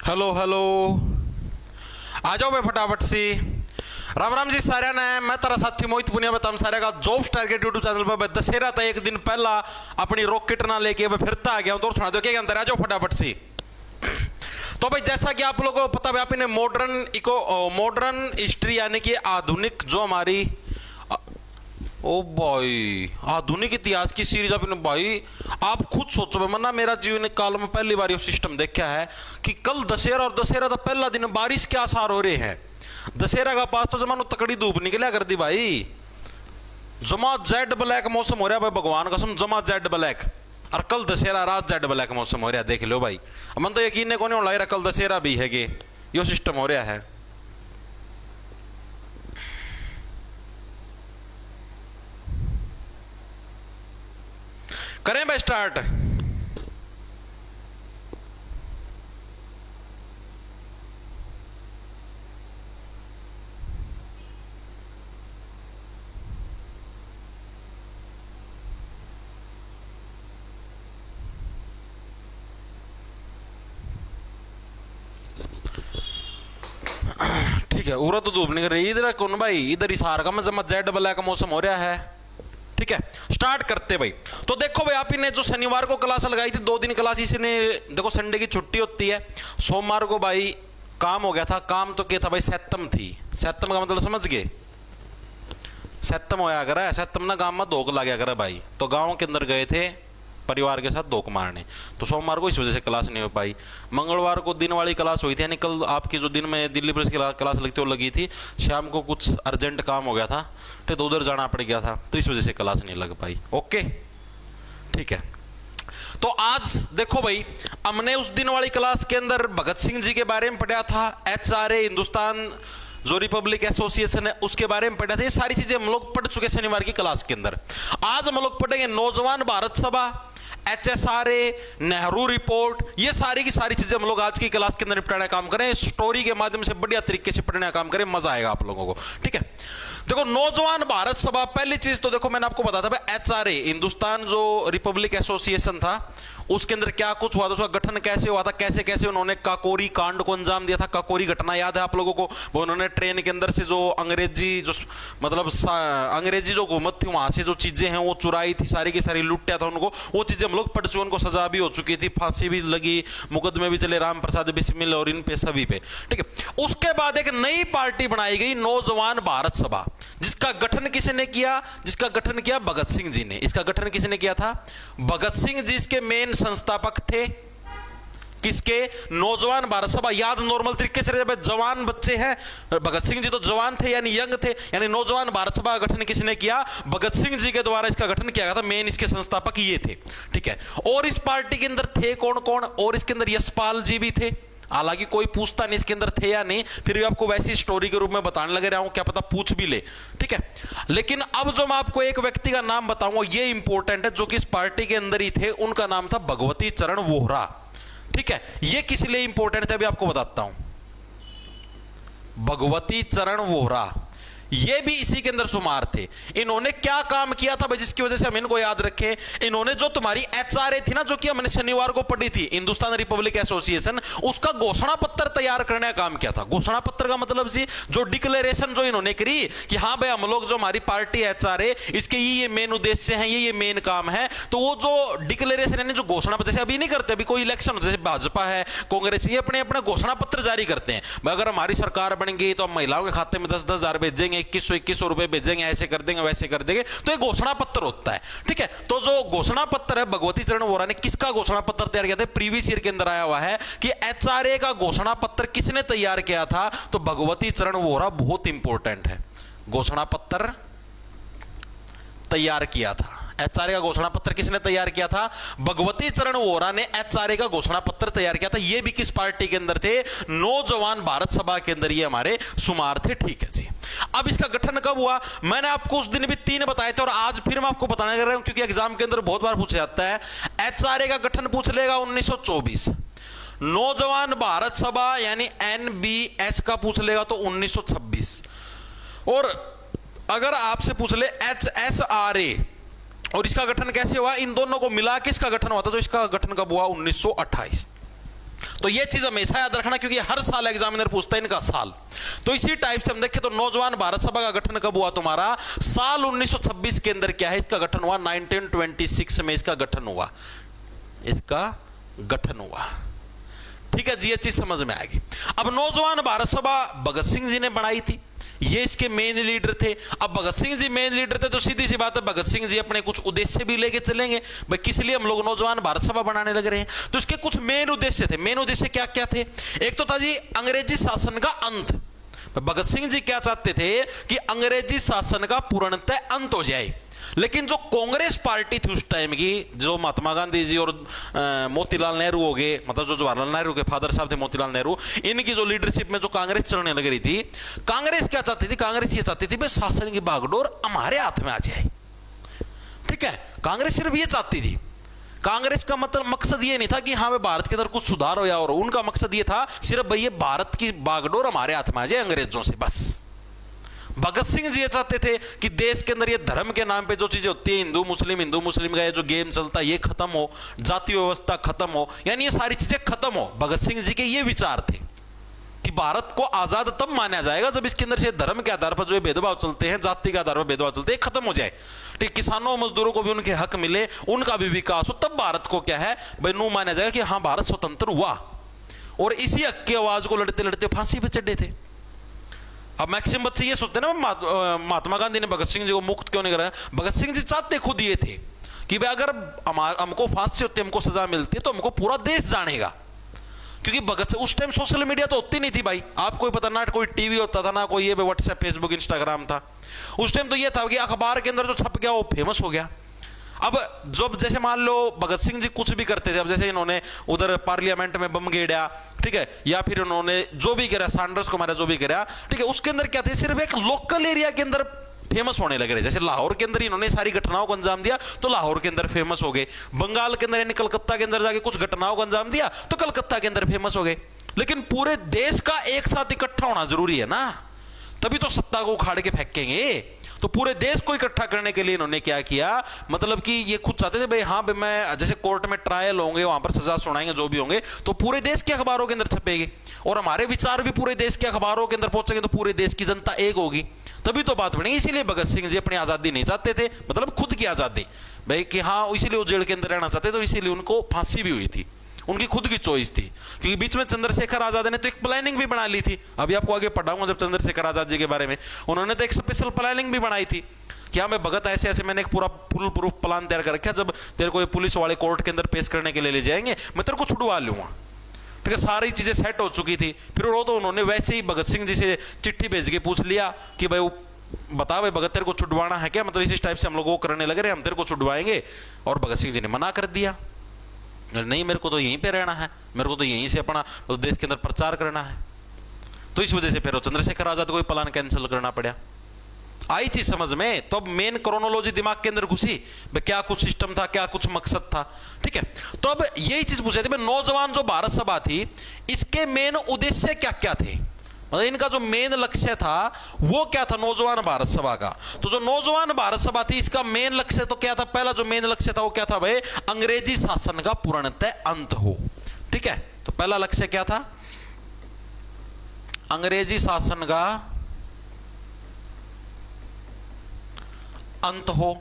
Hello hello, आ जाओ भाई फटाफट से। राम राम जी सारे ने, मैं तेरा साथी मोहित पुनिया बताऊं सारे का जॉब स्टार के यूट्यूब चैनल पर दशहरा था एक दिन पहला अपनी रॉकेट ना लेके मैं फिरता आ गया हूं। तो सुना दो क्या अंदर, आ जाओ फटाफट से। तो भाई जैसा कि आप लोगों को पता है, आपने मॉडर्न हिस्ट्री यानी कि आधुनिक जो हमारी ओ भाई आधुनिक इतिहास की सीरीज आपने भाई आप खुद सोचो भाई, मना मेरा जीवन काल में पहली बार ये सिस्टम देखा है कि कल दशहरा और दशहरा का पहला दिन बारिश के आसार हो रहे हैं। दशहरा का पास तो जमानो तकड़ी धूप निकला कर दी भाई, जमा जेड ब्लैक मौसम हो रहा है भाई, भगवान कसम जमा जेड ब्लैक। और कल दशहरा रात जेड ब्लैक मौसम हो रहा है, देख लो भाई। मन तो यकीन नहीं लग रहा कल दशहरा भी है कि यो सिस्टम हो रहा है। करें भाई स्टार्ट। ठीक है, उरा तो धूप निकल रही इधर कौन भाई, इधर इशार का मजा जेड ब्लैक मौसम हो रहा है। ठीक है स्टार्ट करते भाई। तो देखो भाई, आप ही ने जो शनिवार को क्लास लगाई थी 2 दिन क्लास, इसी ने देखो संडे की छुट्टी होती है। सोमवार को भाई काम हो गया था, काम तो क्या था भाई, सैतम थी। सैतम का मतलब समझ गए, सैतम होया करा, सैतम ना गांव में धोख लगा करा भाई। तो गांव के अंदर गए थे परिवार के साथ धोख मारने, तो सोमवार को इस वजह से क्लास नहीं हो पाई। मंगलवार को दिन वाली क्लास हुई थी, यानी कल आपकी जो दिन में दिल्ली पुलिस की क्लास लगती वो लगी थी। शाम को कुछ अर्जेंट काम हो गया था तो उधर जाना पड़ गया था, तो इस वजह से क्लास नहीं लग पाई। ओके ठीक है। तो आज देखो भाई, हमने उस दिन वाली क्लास के अंदर भगत सिंह जी के बारे में पढ़ा था, HRA हिंदुस्तान जो रिपब्लिक एसोसिएशन है उसके बारे में पढ़ा था। ये सारी चीजें हम लोग पढ़ चुके शनिवार की क्लास के अंदर। आज हम लोग पढ़ेंगे नौजवान भारत सभा, HSRA, नेहरू रिपोर्ट, ये सारी की सारी चीजें हम लोग आज की क्लास के अंदर निपटाने का काम करें, स्टोरी के माध्यम से बढ़िया तरीके से पढ़ने का काम करें, मजा आएगा आप लोगों को। ठीक है, देखो नौजवान भारत सभा, पहली चीज तो देखो मैंने आपको बताया था HRA हिंदुस्तान जो रिपब्लिक एसोसिएशन था उसके अंदर क्या कुछ हुआ था, उसका गठन कैसे हुआ था, कैसे कैसे उन्होंने काकोरी कांड को अंजाम दिया था। काकोरी घटना याद है आप लोगों को, वो उन्होंने ट्रेन के अंदर से जो अंग्रेजी जो मतलब अंग्रेजी जो हुकूमत थी वहां से जो चीजें हैं वो चुराई थी, सारी की सारी लुटिया था उनको। वो चीजें हम लोग पढ़ चुके, उनको सजा भी हो चुकी थी, फांसी भी लगी, मुकदमे भी चले राम प्रसाद बिस्मिल और इन पे सभी पे। ठीक है, उसके बाद एक नई पार्टी बनाई गई नौजवान भारत सभा, जिसका गठन किसने किया, जिसका गठन किया भगत सिंह जी ने। इसका गठन किसने किया था, भगत सिंह जी इसके मेन संस्थापक थे। किसके, नौजवान भारत सभा। याद नॉर्मल तरीके से, जब जवान बच्चे हैं, भगत सिंह जी तो जवान थे यानी यंग थे, यानी नौजवान भारत सभा का गठन किसने किया, भगत सिंह जी के द्वारा इसका गठन किया गया था। मेन इसके संस्थापक ये थे। ठीक है, और इस पार्टी के अंदर थे कौन कौन, और इसके अंदर यशपाल जी भी थे। हालांकि कोई पूछता नहीं इसके अंदर थे या नहीं, फिर भी आपको वैसी स्टोरी के रूप में बताने लगे रहा हूं, क्या पता पूछ भी ले। ठीक है, लेकिन अब जो मैं आपको एक व्यक्ति का नाम बताऊंगा ये इंपॉर्टेंट है, जो कि इस पार्टी के अंदर ही थे। उनका नाम था भगवती चरण वोहरा। ठीक है, ये किस लिए इंपॉर्टेंट थे अभी आपको बताता हूं। भगवती चरण वोहरा ये भी इसी के अंदर शुमार थे। इन्होंने क्या काम किया था भाई, जिसकी वजह से हम इनको याद रखें। इन्होंने जो तुम्हारी HRA थी ना, जो कि हमने शनिवार को पढ़ी थी, हिंदुस्तान रिपब्लिक एसोसिएशन, उसका घोषणा पत्र तैयार करने का काम किया था। घोषणा पत्र का मतलब जी जो डिक्लेरेशन जो इन्होंने करी कि हाँ भाई हम लोग जो हमारी पार्टी HRA इसके ये मेन उद्देश्य हैं, ये मेन काम है। तो वो जो डिक्लेरेशन है, जो घोषणा पत्र, जैसे अभी नहीं करते, अभी कोई इलेक्शन होता है जैसे भाजपा है, कांग्रेस, ये अपने अपने घोषणा पत्र जारी करते हैं। अगर हमारी सरकार बन गई तो हम महिलाओं के खाते में 10-10 हजार भेजेंगे, 2100 रुपए भेजेंगे, ऐसे कर देंगे वैसे कर देंगे। तो एक घोषणा पत्र होता है। ठीक है, तो जो घोषणा पत्र है, भगवती चरण वोहरा ने किसका घोषणा पत्र तैयार किया था, प्रीवियस ईयर के अंदर आया हुआ है कि HRA का घोषणा पत्र किसने तैयार किया था, तो भगवती चरण वोहरा। बहुत इंपॉर्टेंट है, घोषणा पत्र तैयार किया था। HRA का घोषणा पत्र किसने तैयार किया था, भगवती चरण वोहरा ने HRA का घोषणा पत्र तैयार किया था। ये भी किस पार्टी के अंदर थे, नौजवान भारत सभा के अंदर ये हमारे शुमार थे। ठीक है जी, अब इसका गठन कब हुआ, मैंने आपको उस दिन भी 3 बताए थे और आज फिर मैं आपको बताने लग रहा हूं, क्योंकि एग्जाम के अंदर बहुत बार पूछा जाता है। HRA का गठन पूछ लेगा 1924, नौजवान भारत सभा यानी NBS का पूछ लेगा तो 1926, और अगर आपसे पूछ ले HSRA और इसका गठन कैसे हुआ, इन दोनों को मिला के इसका गठन हुआ था, तो इसका गठन कब हुआ, 1928। तो ये चीज हमेशा याद रखना, क्योंकि हर साल एग्जामिनर पूछता है इनका साल। तो इसी टाइप से हम देखें तो नौजवान भारत सभा का गठन कब हुआ तुम्हारा? साल 1926 के अंदर क्या है इसका गठन हुआ, 1926 में इसका गठन हुआ, इसका गठन हुआ। ठीक है जी, ये चीज समझ में आएगी। अब नौजवान भारत सभा भगत सिंह जी ने बनाई थी, ये इसके मेन लीडर थे। अब भगत सिंह जी मेन लीडर थे तो सीधी सी बात है भगत सिंह जी अपने कुछ उद्देश्य भी लेके चलेंगे, भाई किस लिए हम लोग नौजवान भारत सभा बनाने लग रहे हैं। तो इसके कुछ मेन उद्देश्य थे। मेन उद्देश्य क्या क्या थे? एक तो था जी अंग्रेजी शासन का अंत। भगत सिंह जी क्या चाहते थे कि अंग्रेजी शासन का पूर्णतः अंत हो जाए। लेकिन जो कांग्रेस पार्टी थी उस टाइम की, जो महात्मा गांधी जी और मोतीलाल नेहरू हो गए, मतलब जो जवाहरलाल नेहरू के फादर साहब थे मोतीलाल नेहरू, इनकी जो लीडरशिप में जो कांग्रेस चलने लग रही थी, कांग्रेस क्या चाहती थी? कांग्रेस ये चाहती थी भाई शासन की बागडोर हमारे हाथ में आ जाए। ठीक है, कांग्रेस सिर्फ ये चाहती थी। कांग्रेस का मतलब मकसद ये नहीं था कि हाँ भाई भारत के अंदर कुछ सुधार हो या, और उनका मकसद ये था सिर्फ भाई ये भारत की बागडोर हमारे हाथ में आ जाए अंग्रेजों से, बस। भगत सिंह जी ये चाहते थे कि देश के अंदर ये धर्म के नाम पे जो चीजें होती है, हिंदू मुस्लिम का ये जो गेम चलता है ये खत्म हो, जाति व्यवस्था खत्म हो, यानी ये सारी चीजें खत्म हो। भगत सिंह जी के ये विचार थे कि भारत को आजाद तब माना जाएगा जब इसके अंदर से धर्म के आधार पर जो भेदभाव चलते हैं, जाति के आधार पर भेदभाव चलते हैं, खत्म हो जाए। ठीक, किसानों मजदूरों को भी उनके हक मिले, उनका भी विकास हो, तब भारत को क्या है भाई नू माना जाएगा कि हाँ भारत स्वतंत्र हुआ। और इसी हक की आवाज को लड़ते लड़ते फांसी पे चढ़े थे। अब मैक्सिमम बच्चे ये सोचते ना महात्मा गांधी ने भगत सिंह जी को मुक्त क्यों नहीं कराया। भगत सिंह जी चाहते खुद ये थे कि भाई अगर हमको फांसी होती, हमको सजा मिलती है तो हमको पूरा देश जानेगा। क्योंकि भगत सिंह उस टाइम सोशल मीडिया तो होती नहीं थी भाई, आपको ही पता, ना कोई टीवी होता था, ना कोई ये व्हाट्सएप फेसबुक इंस्टाग्राम था। उस टाइम तो ये था कि अखबार के अंदर जो छप गया वो फेमस हो गया। अब जब जैसे मान लो भगत सिंह जी कुछ भी करते थे, अब जैसे इन्होंने उधर पार्लियामेंट में बम गेड़ा, ठीक है, या फिर इन्होंने जो भी करा, सैंडर्स को मारा, जो भी करा, ठीक है, उसके अंदर क्या थे, सिर्फ एक लोकल एरिया के अंदर फेमस होने लगे। जैसे लाहौर के अंदर इन्होंने सारी घटनाओं को अंजाम दिया तो लाहौर के अंदर फेमस हो गए। बंगाल के अंदर यानी कलकत्ता के अंदर जाके कुछ घटनाओं को अंजाम दिया तो कलकत्ता के अंदर फेमस हो गए। लेकिन पूरे देश का एक साथ इकट्ठा होना जरूरी है ना, तभी तो सत्ता को उखाड़ के फेंकेंगे। तो पूरे देश को इकट्ठा करने के लिए इन्होंने क्या किया, मतलब कि ये खुद चाहते थे भाई हाँ भाई मैं, जैसे कोर्ट में ट्रायल होंगे, वहां पर सजा सुनाएंगे, जो भी होंगे तो पूरे देश के अखबारों के अंदर छपेंगे और हमारे विचार भी पूरे देश के अखबारों के अंदर पहुंचेंगे, तो पूरे देश की जनता एक होगी, तभी तो बात बनेगी। इसीलिए भगत सिंह जी अपनी आजादी नहीं चाहते थे, मतलब खुद की आजादी भाई कि हाँ, इसीलिए वो जेल के अंदर रहना चाहते, तो इसीलिए उनको फांसी भी हुई थी, उनकी खुद की चॉइस थी। क्योंकि बीच में चंद्रशेखर आजाद ने तो एक प्लानिंग भी बना ली थी, अभी आपको आगे पढ़ाऊंगा जब चंद्रशेखर आजाद जी के बारे में, उन्होंने तो एक स्पेशल प्लानिंग भी बनाई थी कि हाँ मैं भगत ऐसे ऐसे, मैंने एक पूरा फुल प्रूफ प्लान तैयार कर रखा है, जब तेरे को पुलिस वाले कोर्ट के अंदर पेश करने के लिए ले जाएंगे मैं तेरे को छुड़वा लूंगा। ठीक है, सारी चीजें सेट हो चुकी थी। फिर वो तो उन्होंने वैसे ही भगत सिंह जी से चिट्ठी भेज के पूछ लिया कि भाई बता भाई भगत तेरे को छुड़वाना है क्या, मतलब इस टाइप से हम लोग वो करने लग रहे हैं, हम तेरे को छुड़वाएंगे। और भगत सिंह जी ने मना कर दिया, नहीं मेरे को तो यहीं पे रहना है, मेरे को तो यहीं से अपना देश के अंदर प्रचार करना है। तो इस वजह से फिर चंद्रशेखर आजाद को प्लान कैंसिल करना पड़ा। आई चीज समझ में, तो अब मेन क्रोनोलॉजी दिमाग के अंदर घुसी, क्या कुछ सिस्टम था, क्या कुछ मकसद था। ठीक है, तो अब यही चीज पूछे थे, नौजवान जो भारत सभा थी इसके मेन उद्देश्य क्या क्या थे, मतलब इनका जो मेन लक्ष्य था वो क्या था नौजवान भारत सभा का। तो जो नौजवान भारत सभा थी इसका मेन लक्ष्य तो क्या था, पहला जो मेन लक्ष्य था वो क्या था भाई, अंग्रेजी शासन का पूर्णतः अंत हो। ठीक है, तो पहला लक्ष्य क्या था, अंग्रेजी शासन का अंत हो,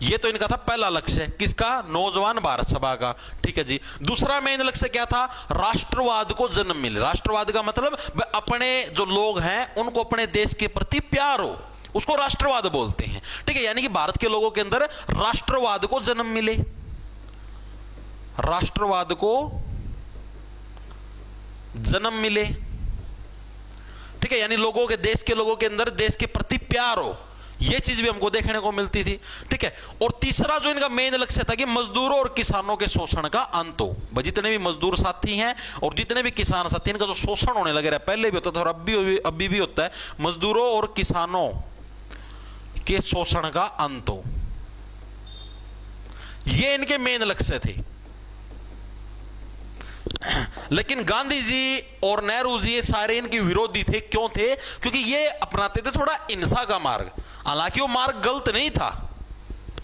ये तो इनका था पहला लक्ष्य, किसका, नौजवान भारत सभा का। ठीक है जी, दूसरा मेन लक्ष्य क्या था, राष्ट्रवाद को जन्म मिले। राष्ट्रवाद का मतलब अपने जो लोग हैं उनको अपने देश के प्रति प्यार हो, उसको राष्ट्रवाद बोलते हैं। ठीक है, यानी कि भारत के लोगों के अंदर राष्ट्रवाद को जन्म मिले, राष्ट्रवाद को जन्म मिले। ठीक है, यानी लोगों के, देश के लोगों के अंदर देश के प्रति प्यार हो, यह चीज भी हमको देखने को मिलती थी। ठीक है, और तीसरा जो इनका मेन लक्ष्य था कि मजदूरों और किसानों के शोषण का अंत हो। जितने भी मजदूर साथी हैं और जितने भी किसान साथी, इनका जो शोषण होने लगे रहा, पहले भी होता था और अभी भी होता है, मजदूरों और किसानों के शोषण का अंत हो, ये इनके मेन लक्ष्य थे। लेकिन गांधी जी और नेहरू जी ये सारे इनके विरोधी थे। क्यों थे, क्योंकि ये अपनाते थे थोड़ा हिंसा का मार्ग। हालांकि वो मार्ग गलत नहीं था,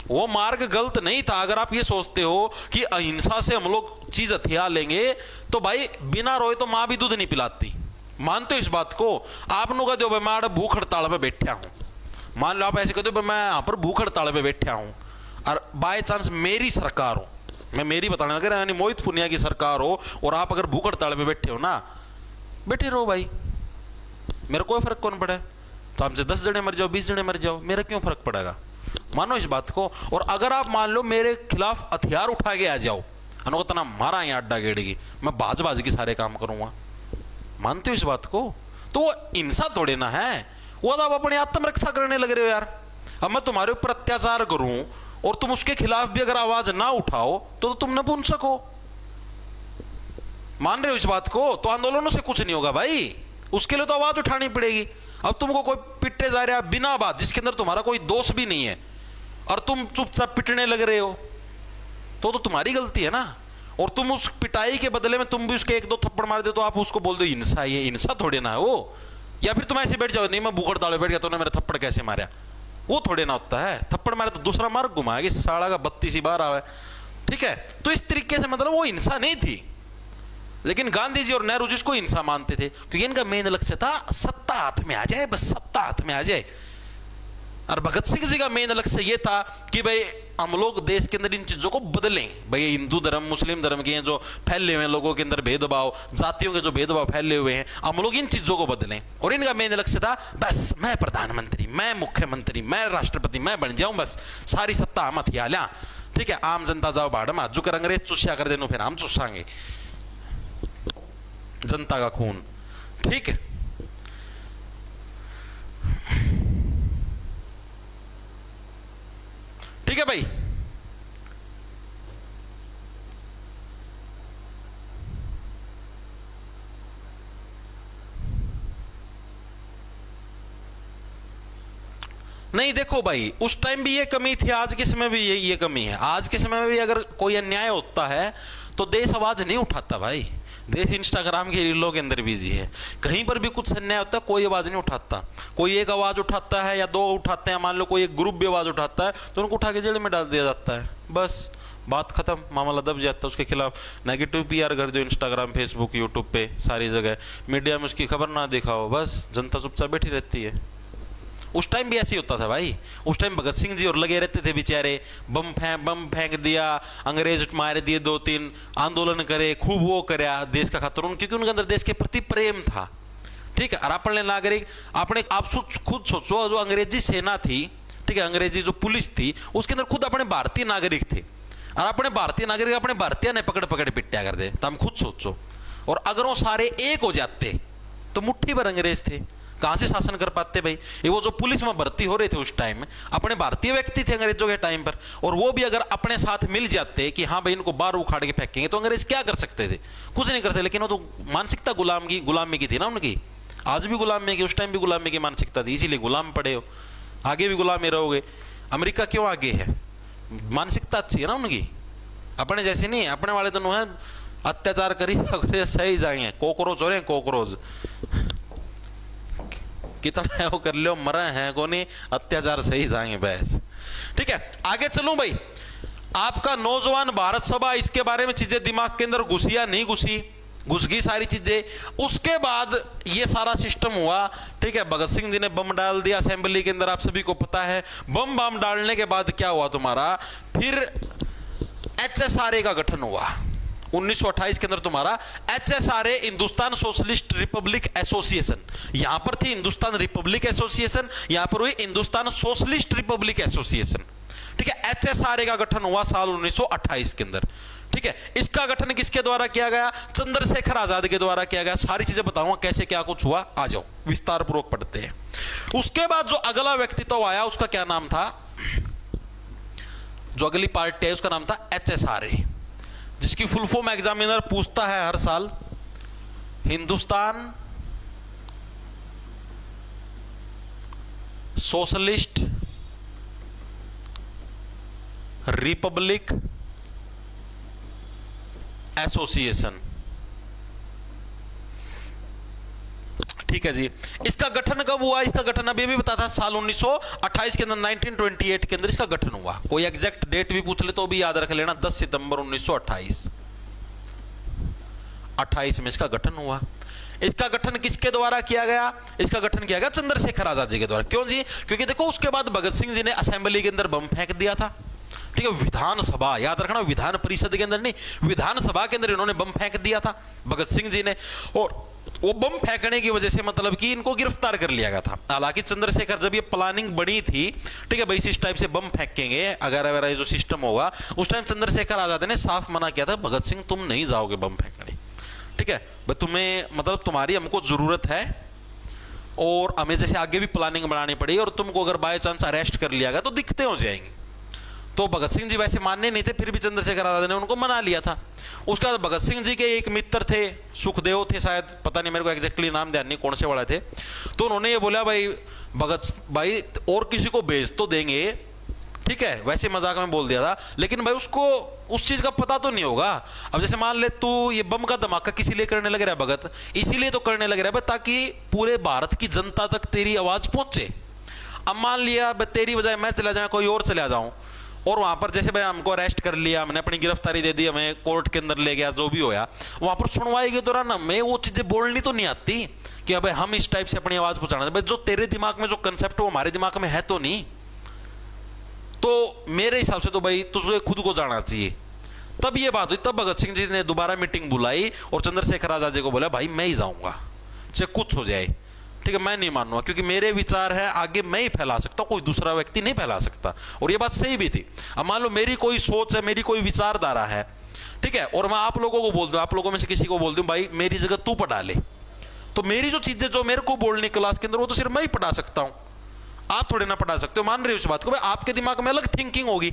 वो मार्ग गलत नहीं था। अगर आप ये सोचते हो कि अहिंसा से हम लोग चीज हथियार लेंगे तो भाई बिना रोए तो मां भी दूध नहीं पिलाती। मानते हो इस बात को? आप लोग कहते हो भाई मैं भूख हड़ताल पे बैठा हूं, मान लो आप ऐसे कहते हो भाई मैं यहां पर भूख हड़ताल पे बैठा हूं और बाय चांस मेरी सरकार हो, मैं मेरी बताने लगा यानी मोहित पुनिया की सरकार हो और आप अगर भूख हड़ताल पे बैठे हो ना, बैठे रहो भाई, मेरा कोई फर्क कौन पड़ा? तो हमसे 10 जने मर जाओ, 20 जने मर जाओ, मेरा क्यों फर्क पड़ेगा? मानो इस बात को। और अगर आप मान लो मेरे खिलाफ हथियार उठा के आ जाओ, अनोतना मारा यहाँ अड्डा गेड़गी, मैं बाज बाज के सारे काम करूंगा। मानते हो इस बात को? तो वो हिंसा थोड़े ना है, वो तो आप अपनी आत्मरक्षा करने लग रहे हो यार। अब मैं तुम्हारे ऊपर अत्याचार करूं और तुम उसके खिलाफ भी अगर आवाज ना उठाओ तो तुम नपुंसक हो। मान रहे हो इस बात को? तो आंदोलनों से कुछ नहीं होगा भाई, उसके लिए तो आवाज उठानी पड़ेगी। अब तुमको कोई पिटने जा रहा है बिना बात, जिसके अंदर तुम्हारा कोई दोष भी नहीं है, और तुम चुपचाप पिटने लग रहे हो तो तुम्हारी गलती है ना। और तुम उस पिटाई के बदले में तुम भी उसके 1-2 थप्पड़ मार दे तो आप उसको बोल दो हिंसा। ये हिंसा थोड़े ना है वो। या फिर तुम ऐसे बैठ जाओ, नहीं मैं भूख हड़ताल बैठ गया तो मेरा थप्पड़ कैसे मारा, वो थोड़े ना होता है। थप्पड़ मारे तो दूसरा मार्ग घुमाएगी, साड़ा का 32 ही बार आवे, ठीक है? तो इस तरीके से मतलब वो हिंसा नहीं थी। लेकिन गांधी जी और नेहरू जी इसको हिंसा मानते थे क्योंकि इनका मेन लक्ष्य था सत्ता हाथ में आ जाए, बस सत्ता हाथ में आ जाए। और भगत सिंह जी का मेन लक्ष्य ये था कि भाई हम लोग देश के अंदर इन चीजों को बदलें। भाई हिंदू धर्म मुस्लिम धर्म के जो फैले हुए हैं लोगों के अंदर भेदभाव, जातियों के जो भेदभाव फैले हुए हैं, हम लोग इन चीजों को बदलें। और इनका मेन लक्ष्य था बस मैं प्रधानमंत्री, मैं मुख्यमंत्री, मैं राष्ट्रपति, मैं बन जाऊं, बस सारी सत्ता हम हथिया लिया, ठीक है? आम जनता जाओ भाड़ में, जो कर अंग्रेज चुस्या कर देनो फिर हम चुसाएंगे जनता का खून, ठीक है? ठीक है भाई। नहीं देखो भाई, उस टाइम भी ये कमी थी, आज के समय भी ये कमी है। आज के समय में भी अगर कोई अन्याय होता है तो देश आवाज नहीं उठाता भाई। देश इंस्टाग्राम की रीलों के अंदर बिजी है। कहीं पर भी कुछ अन्याय होता है कोई आवाज नहीं उठाता। कोई एक आवाज उठाता है या 2 उठाते हैं, मान लो कोई एक ग्रुप भी आवाज उठाता है तो उनको उठा के जेल में डाल दिया जाता है, बस बात खत्म, मामला दब जाता है। उसके खिलाफ नेगेटिव PR कर दो इंस्टाग्राम, फेसबुक, यूट्यूब पे, सारी जगह मीडिया में उसकी खबर ना दिखाओ, बस जनता चुपचाप बैठी रहती है। उस टाइम भी ऐसे ही होता था भाई। उस टाइम भगत सिंह जी और लगे रहते थे बेचारे, बम फेंक दिया, अंग्रेज मार दिए 2-3, आंदोलन करे, खूब वो करया देश का खतरा, क्योंकि उनके अंदर देश के प्रति प्रेम था, ठीक है? और अपने नागरिक अपने आप खुद सोचो, जो अंग्रेजी सेना थी, ठीक है, अंग्रेजी जो पुलिस थी, उसके अंदर खुद अपने भारतीय नागरिक थे। और अपने भारतीय नागरिक अपने भारतीय ने पकड़ पकड़ पिटाया कर दे, तो हम खुद सोचो। और अगर वो सारे एक हो जाते तो मुट्ठी भर अंग्रेज थे, कहां से शासन कर पाते भाई? ये वो जो पुलिस में भर्ती हो रहे थे उस टाइम में अपने भारतीय व्यक्ति थे अंग्रेजों के टाइम पर, और वो भी अगर अपने साथ मिल जाते कि हाँ भाई इनको बाहर उखाड़ के फेंकेंगे, तो अंग्रेज क्या कर सकते थे? कुछ नहीं कर सकते। लेकिन वो तो मानसिकता गुलामी की थी ना उनकी। आज भी गुलामी की, उस टाइम भी गुलामी की मानसिकता थी, इसीलिए गुलाम पड़े हो, आगे भी गुलामी रहोगे। अमेरिका क्यों आगे है? मानसिकता अच्छी है ना उनकी, अपने जैसे नहीं। अपने वाले तो है अत्याचार करी सही जाएंगे, कॉकरोच हो रहे हैं, कॉकरोच कितना है वो कर लो, मरे हैं को नहीं, अत्याचार सही जाएंगे बस, ठीक है? आगे चलूं भाई। आपका नौजवान भारत सभा, इसके बारे में चीजें दिमाग के अंदर घुसी या नहीं घुसी? घुस गई सारी चीजें। उसके बाद ये सारा सिस्टम हुआ, ठीक है? भगत सिंह जी ने बम डाल दिया असेंबली के अंदर, आप सभी को पता है। बम डालने के बाद क्या हुआ तुम्हारा? फिर HSRA का गठन हुआ 1928 के अंदर। तुम्हारा HSRA, Hindustan socialist Republic association, यहां पर थी हिंदुस्तान रिपब्लिक एसोसिएशन, यहां पर हुई हिंदुस्तान सोशलिस्ट रिपब्लिक एसोसिएशन, ठीक है? HSRA का गठन हुआ साल 1928 के अंदर, ठीक है? इसका गठन किसके द्वारा किया गया? चंद्रशेखर आजाद के द्वारा किया गया। सारी चीजें बताऊंगा कैसे क्या कुछ हुआ, आ जाओ विस्तार पूर्वक पढ़ते हैं। उसके बाद जो अगला व्यक्तित्व आया उसका क्या नाम था? जो अगली पार्टी है उसका नाम था HSRA, जिसकी फुल फॉर्म एग्जामिनर पूछता है हर साल, हिंदुस्तान सोशलिस्ट रिपब्लिक एसोसिएशन, ठीक है जी। इसका गठन कब हुआ? इसका गठन अभी भी बता था, साल 1928 के अंदर, 1928 के अंदर इसका गठन हुआ। कोई एग्जैक्ट डेट भी पूछ ले तो भी याद रख लेना, 10 सितंबर 1928 में इसका गठन हुआ। इसका गठन किसके द्वारा किया गया? इसका गठन किया गया चंद्रशेखर आजाद जी के द्वारा। क्यों जी? क्योंकि देखो उसके बाद भगत सिंह जी ने असेंबली के अंदर बम फेंक दिया था, ठीक है। विधानसभा, याद रखना, विधान परिषद के अंदर नहीं, विधानसभा के अंदर इन्होंने बम फेंक दिया था भगत सिंह जी ने, और वो बम फेंकने की वजह से मतलब कि इनको गिरफ्तार कर लिया गया था। हालांकि चंद्रशेखर, जब ये प्लानिंग बनी थी, ठीक है भाई, इस टाइप से बम फेंकेंगे अगर ये जो सिस्टम होगा, उस टाइम चंद्रशेखर आजाद ने साफ मना किया था, भगत सिंह तुम नहीं जाओगे बम फेंकने, ठीक है भाई, तुम्हें मतलब तुम्हारी हमको जरूरत है, और हमें जैसे आगे भी प्लानिंग बनानी पड़ी, और तुमको अगर बाय चांस अरेस्ट कर लिया गया तो दिक्कतें हो जाएंगी। तो भगत सिंह जी वैसे मानने नहीं थे, फिर भी चंद्रशेखर आजाद ने उनको मना लिया था। उसके बाद भगत सिंह जी के एक मित्र थे, सुखदेव थे शायद, पता नहीं मेरे को एग्जैक्टली नाम ध्यान नहीं कौन से वाले थे, तो उन्होंने ये बोला भाई भगत भाई और किसी को भेज तो देंगे, ठीक है, वैसे मजाक में बोल दिया था, लेकिन भाई उसको उस चीज का पता तो नहीं होगा। अब जैसे मान ले तू ये बम का धमाका किसी लिए करने लग रहा है भगत, इसीलिए तो करने लग रहा है ताकि पूरे भारत की जनता तक तेरी आवाज पहुंचे। अब मान लिया तेरी बजाय मैं चला जाऊं, कोई और चला जाऊं, और वहां पर जैसे भाई हमको अरेस्ट कर लिया, हमने अपनी गिरफ्तारी दे दी, हमें कोर्ट के अंदर ले गया, जो भी होया, वहां पर सुनवाई के दौरान हमें वो चीजें बोलनी तो नहीं आती कि अब हम इस टाइप से अपनी आवाज पहुंचाना, भाई जो तेरे दिमाग में जो कंसेप्ट वो हमारे दिमाग में है तो नहीं। तो मेरे हिसाब से तो भाई तुझे खुद को जाना चाहिए। तब ये बात हुई, तब भगत सिंह जी ने दोबारा मीटिंग बुलाई और चंद्रशेखर आजाद जी को बोला भाई मैं ही जाऊंगा, चाहे कुछ हो जाए, ठीक है, मैं नहीं मानूंगा, क्योंकि मेरे विचार है आगे मैं ही फैला सकता हूं, कोई दूसरा व्यक्ति नहीं फैला सकता। और ये बात सही भी थी। अब मान लो मेरी कोई सोच है, मेरी कोई विचारधारा है, ठीक है, और मैं आप लोगों को बोल दूं, आप लोगों में से किसी को बोल दूं भाई मेरी जगह तू पढ़ा ले, तो मेरी जो चीजें जो मेरे को बोलनी क्लास के अंदर वो तो सिर्फ मैं ही पढ़ा सकता हूं, आप थोड़े ना पढ़ा सकते हो। मान रहे हो इस बात को? भाई आपके दिमाग में अलग थिंकिंग होगी,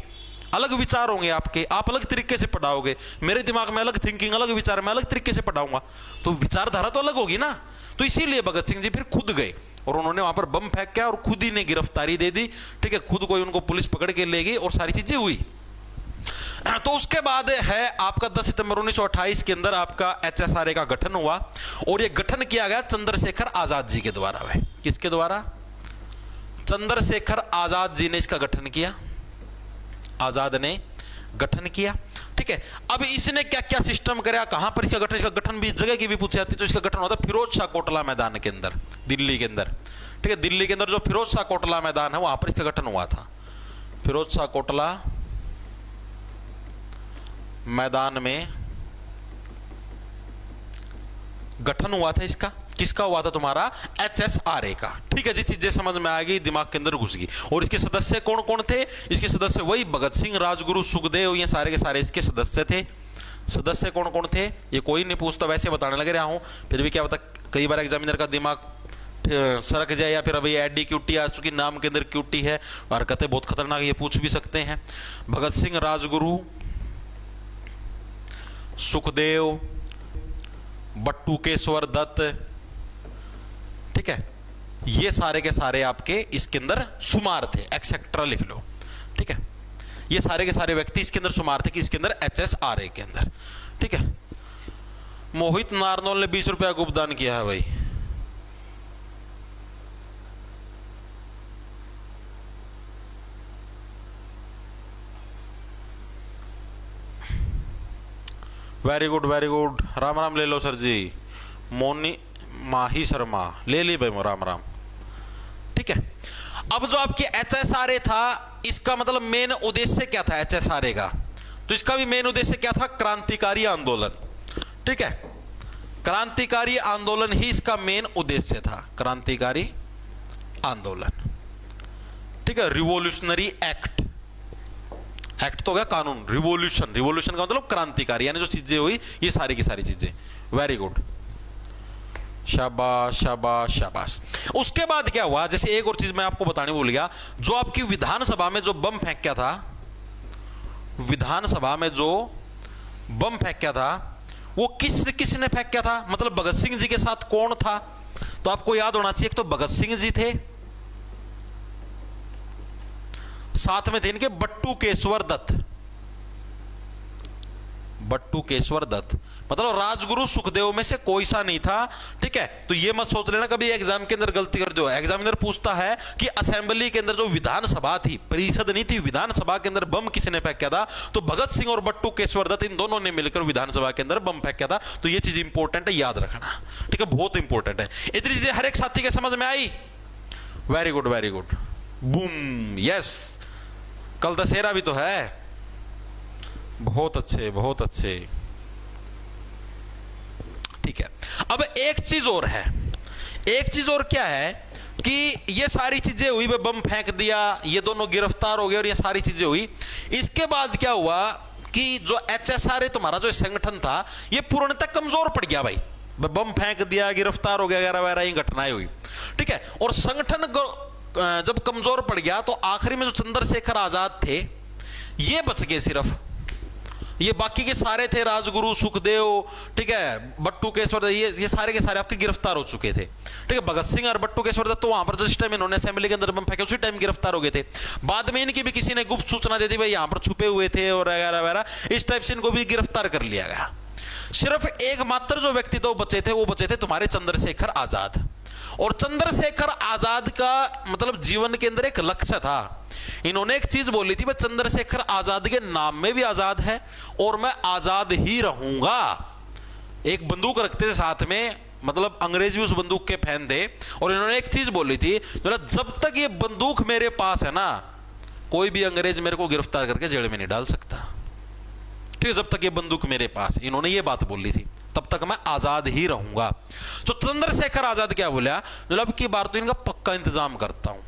अलग विचार होंगे आपके, आप अलग तरीके से पढ़ाओगे, मेरे दिमाग में अलग थिंकिंग, अलग विचार, मैं अलग तरीके से पढ़ाऊंगा, तो विचारधारा तो अलग होगी ना। तो इसीलिए भगत सिंह जी फिर खुद गए और उन्होंने वहां पर बम फेंक किया और खुद ही ने गिरफ्तारी दे दी, ठीक है, खुद को ही उनको पुलिस पकड़ के ले गई और सारी चीजें हुई। तो उसके बाद है आपका 10 सितंबर 1928 के अंदर आपका HSRA का गठन हुआ, और यह गठन किया गया चंद्रशेखर आजाद जी के द्वारा। वह किसके द्वारा? चंद्रशेखर आजाद जी ने इसका गठन किया, आजाद ने गठन किया, ठीक है। अब इसने क्या क्या सिस्टम कराया, कहां पर इसका गठन भी जगह की भी पूछी जाती, तो इसका गठन होता है फिरोज शाह कोटला मैदान के अंदर, दिल्ली के अंदर, ठीक है, दिल्ली के अंदर जो फिरोज शाह कोटला मैदान है वहां पर इसका गठन हुआ था। फिरोज शाह कोटला मैदान में गठन हुआ था इसका। किसका हुआ था? तुम्हारा HSRA का, ठीक है जी। चीजें समझ में आ गई, दिमाग के अंदर घुस गई। और इसके सदस्य कौन कौन थे? इसके सदस्य वही भगत सिंह, राजगुरु, सुखदेव, ये सारे के सारे इसके सदस्य थे। सदस्य कौन कौन थे ये कोई नहीं पूछता, वैसे बताने लग रहा हूं, फिर भी क्या पता कई बार एग्जामिनर का दिमाग सरक जाए, या फिर अभी एडी क्यूटी आ चुकी, नाम के अंदर क्यूटी है, हरकतें बहुत खतरनाक, ये पूछ भी सकते हैं। भगत सिंह, राजगुरु, सुखदेव, बटुकेश्वर दत्त, ठीक है, ये सारे के सारे आपके इसके अंदर शुमार थे, एक्सेट्रा लिख लो, ठीक है। ये सारे के सारे व्यक्ति इसके अंदर शुमार थे कि इसके अंदर HSRA के अंदर, ठीक है। मोहित नारनौल ने 20 रुपया गुप्तदान किया है भाई। Very good very good, Ram Ram ले लो सर जी। मोनी माही शर्मा ले ली भाई, राम राम, ठीक है। अब जो आपके HSRA था, इसका मतलब मेन उद्देश्य क्या था HSRA का? तो इसका भी मेन उद्देश्य क्या था? क्रांतिकारी आंदोलन, ठीक है, क्रांतिकारी आंदोलन ही इसका मेन उद्देश्य था, क्रांतिकारी आंदोलन, ठीक है। रिवोल्यूशनरी एक्ट, एक्ट तो गया कानून, रिवोल्यूशन, रिवोल्यूशन का मतलब क्रांतिकारी, यानी जो चीजें हुई ये सारी की सारी चीजें। वेरी गुड, शाबाश शाबाश शाबाश। उसके बाद क्या हुआ? जैसे एक और चीज मैं आपको बताने भूल गया, जो आपकी विधानसभा में जो बम फेंक किया था, विधानसभा में जो बम फेंक किया था वो किसने फेंक किया था? मतलब भगत सिंह जी के साथ कौन था? तो आपको याद होना चाहिए, एक तो भगत सिंह जी थे, साथ में थे इनके बटुकेश्वर दत्त, बट्टू केशवर दत्त, मतलब राजगुरु सुखदेव में से कोई सा नहीं था। ठीक है, तो ये मत सोच लेना कभी एग्जाम के अंदर गलती कर दो। एग्जामिनर पूछता है कि असेंबली के अंदर जो विधानसभा थी, परिषद नहीं थी, विधानसभा के अंदर बम किसने फेंका था, तो भगत सिंह और बट्टू केशवर दत्त इन दोनों ने मिलकर विधानसभा के अंदर बम फेंका था। तो ये चीज इंपॉर्टेंट है, याद रखना। ठीक है, बहुत इंपॉर्टेंट है। इतनी चीजें हर एक साथी के समझ में आई? Very good, very good, boom, yes. कल दशहरा भी तो है। बहुत अच्छे, बहुत अच्छे। ठीक है, अब एक चीज और है। एक चीज और क्या है कि ये सारी चीजें हुई, बम फेंक दिया, ये दोनों गिरफ्तार हो गए और ये सारी चीजें हुई। इसके बाद क्या हुआ कि जो HSRA तुम्हारा जो संगठन था, ये पूर्णतः कमजोर पड़ गया भाई। बम फेंक दिया, गिरफ्तार हो गया, वगैरह वगैरह ये घटनाएं हुई। ठीक है, और संगठन जब कमजोर पड़ गया तो आखिरी में जो चंद्रशेखर आजाद थे ये बच गए सिर्फ। ये बाकी के सारे थे, राजगुरु, सुखदेव, ठीक है, बट्टू केशवर, ये सारे के सारे आपके गिरफ्तार हो चुके थे। ठीक है, भगत सिंह और बट्टू केशवर दत्त तो वहां पर जिस टाइम इन्होंने असेंबली के अंदर बम फेंके उसी टाइम गिरफ्तार हो गए थे। बाद में इनकी भी किसी ने गुप्त सूचना दे दी भाई यहां पर छुपे हुए थे और वगैरह वगैरह, इस टाइप से इनको भी गिरफ्तार कर लिया गया। सिर्फ एकमात्र जो व्यक्ति तो बचे थे, वो बचे थे तुम्हारे चंद्रशेखर आजाद। और चंद्रशेखर आजाद का मतलब जीवन के अंदर एक लक्ष्य था। इन्होंने एक चीज बोली थी, मैं चंद्रशेखर आजाद के नाम में भी आजाद है और मैं आजाद ही रहूंगा। एक बंदूक रखते थे साथ में, मतलब अंग्रेज भी उस बंदूक के फैन थे। और इन्होंने एक चीज बोली थी, जब तक ये बंदूक मेरे पास है ना, कोई भी अंग्रेज मेरे को गिरफ्तार करके जेल में नहीं डाल सकता। ठीक है, जब तक ये बंदूक मेरे पास, इन्होंने ये बात बोली थी, तब तक मैं आजाद ही रहूंगा। तो चंद्रशेखर आजाद क्या बोला, अब की बार तो इनका पक्का इंतजाम करता हूं,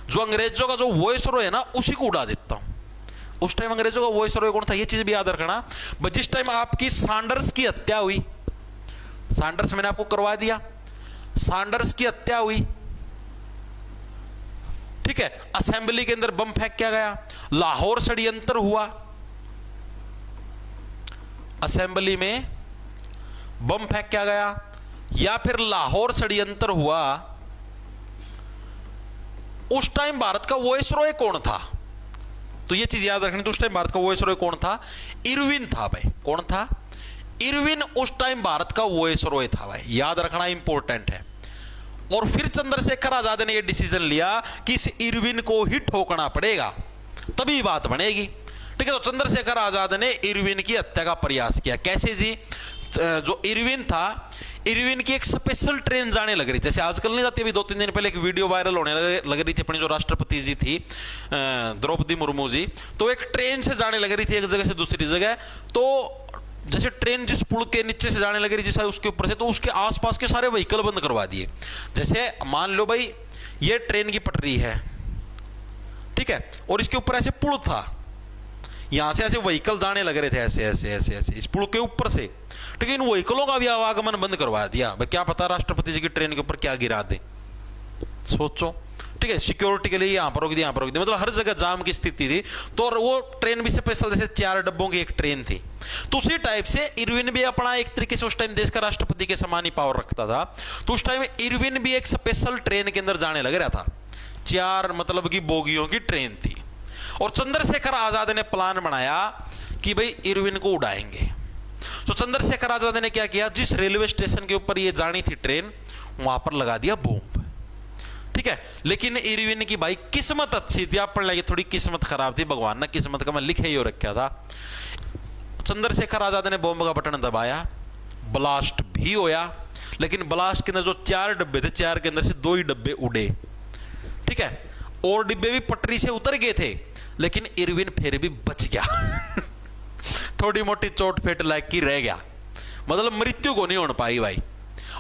जो अंग्रेजों का जो वॉइस रो है ना उसी को उड़ा देता हूं। उस टाइम अंग्रेजों का वॉइस रो कौन था, ये चीज भी याद रखना। जिस टाइम आपकी सैंडर्स की हत्या हुई, सैंडर्स मैंने आपको करवा दिया, सैंडर्स की हत्या हुई, ठीक है, असेंबली के अंदर बम फेंक किया गया, लाहौर षड्यंत्र हुआ, असेंबली में बम फेंक किया गया, या फिर लाहौर षड्यंत्र हुआ, उस टाइम भारत का वॉइसरॉय कौन था? तो ये चीज याद रखनी। तो उस टाइम भारत का वॉइसरॉय कौन था? इरविन था भाई। कौन था? इरविन उस टाइम भारत का वॉइसरॉय था भाई, याद रखना, इंपॉर्टेंट है। और फिर चंद्रशेखर आजाद ने यह डिसीजन लिया कि इस इरविन को ही ठोकना पड़ेगा, तभी बात बनेगी। ठीक है, तो चंद्रशेखर आजाद ने इरविन की हत्या का प्रयास किया। कैसे जी? जो इरविन था, इरविन की एक स्पेशल ट्रेन जाने लग रही, जैसे आजकल नहीं जाती, अभी 2-3 दिन पहले एक वीडियो वायरल होने लग रही थी, अपनी जो राष्ट्रपति जी थी द्रौपदी मुर्मू जी, तो एक ट्रेन से जाने लग रही थी एक जगह से दूसरी जगह। तो जैसे ट्रेन जिस पुल के नीचे से जाने लग रही थी उसके ऊपर से, तो उसके आसपास के सारे व्हीकल बंद करवा दिए। जैसे मान लो भाई ये ट्रेन की पटरी है, ठीक है, और इसके ऊपर ऐसे पुल था, यहां से ऐसे व्हीकल जाने लग रहे थे ऐसे ऐसे ऐसे ऐसे इस पुल के ऊपर से। ठीक है, इन व्हीकलों का भी आवागमन बंद करवा दिया भाई, क्या पता राष्ट्रपति जी की ट्रेन के ऊपर क्या गिरा दे, सोचो। ठीक है, सिक्योरिटी के लिए यहां पर रोक दिया, यहां पर रोक दिया, मतलब हर जगह जाम की स्थिति थी। तो वो ट्रेन भी स्पेशल, जैसे 4 डब्बों की एक ट्रेन थी, तो उसी टाइप से इरविन भी अपना एक तरीके से उस टाइम देश का राष्ट्रपति के समान ही पावर रखता था। तो उस टाइम इरविन भी एक स्पेशल ट्रेन के अंदर जाने लग रहा था, 4 मतलब की बोगियों की ट्रेन थी। और चंद्रशेखर आजाद ने प्लान बनाया कि भाई इरविन को उड़ाएंगे। तो चंद्रशेखर आजाद ने क्या किया, जिस रेलवे स्टेशन के ऊपर ये जानी थी ट्रेन, वहां पर लगा दिया बॉम्ब। ठीक है, लेकिन इरविन की भाई किस्मत अच्छी थी, आप पढ़ लगे, थोड़ी किस्मत खराब थी, भगवान ने किस्मत का मैं लिखे ही हो रखा था। चंद्रशेखर आजाद ने बॉम्ब का बटन दबाया, ब्लास्ट भी होया, लेकिन ब्लास्ट के अंदर जो 4 डब्बे थे, 4 के अंदर से 2 ही डब्बे उड़े। ठीक है, और डिब्बे भी पटरी से उतर गए थे, लेकिन इरविन फिर भी बच गया। थोड़ी मोटी चोट फेट लायक की रह गया, मतलब मृत्यु को नहीं होने पाई भाई।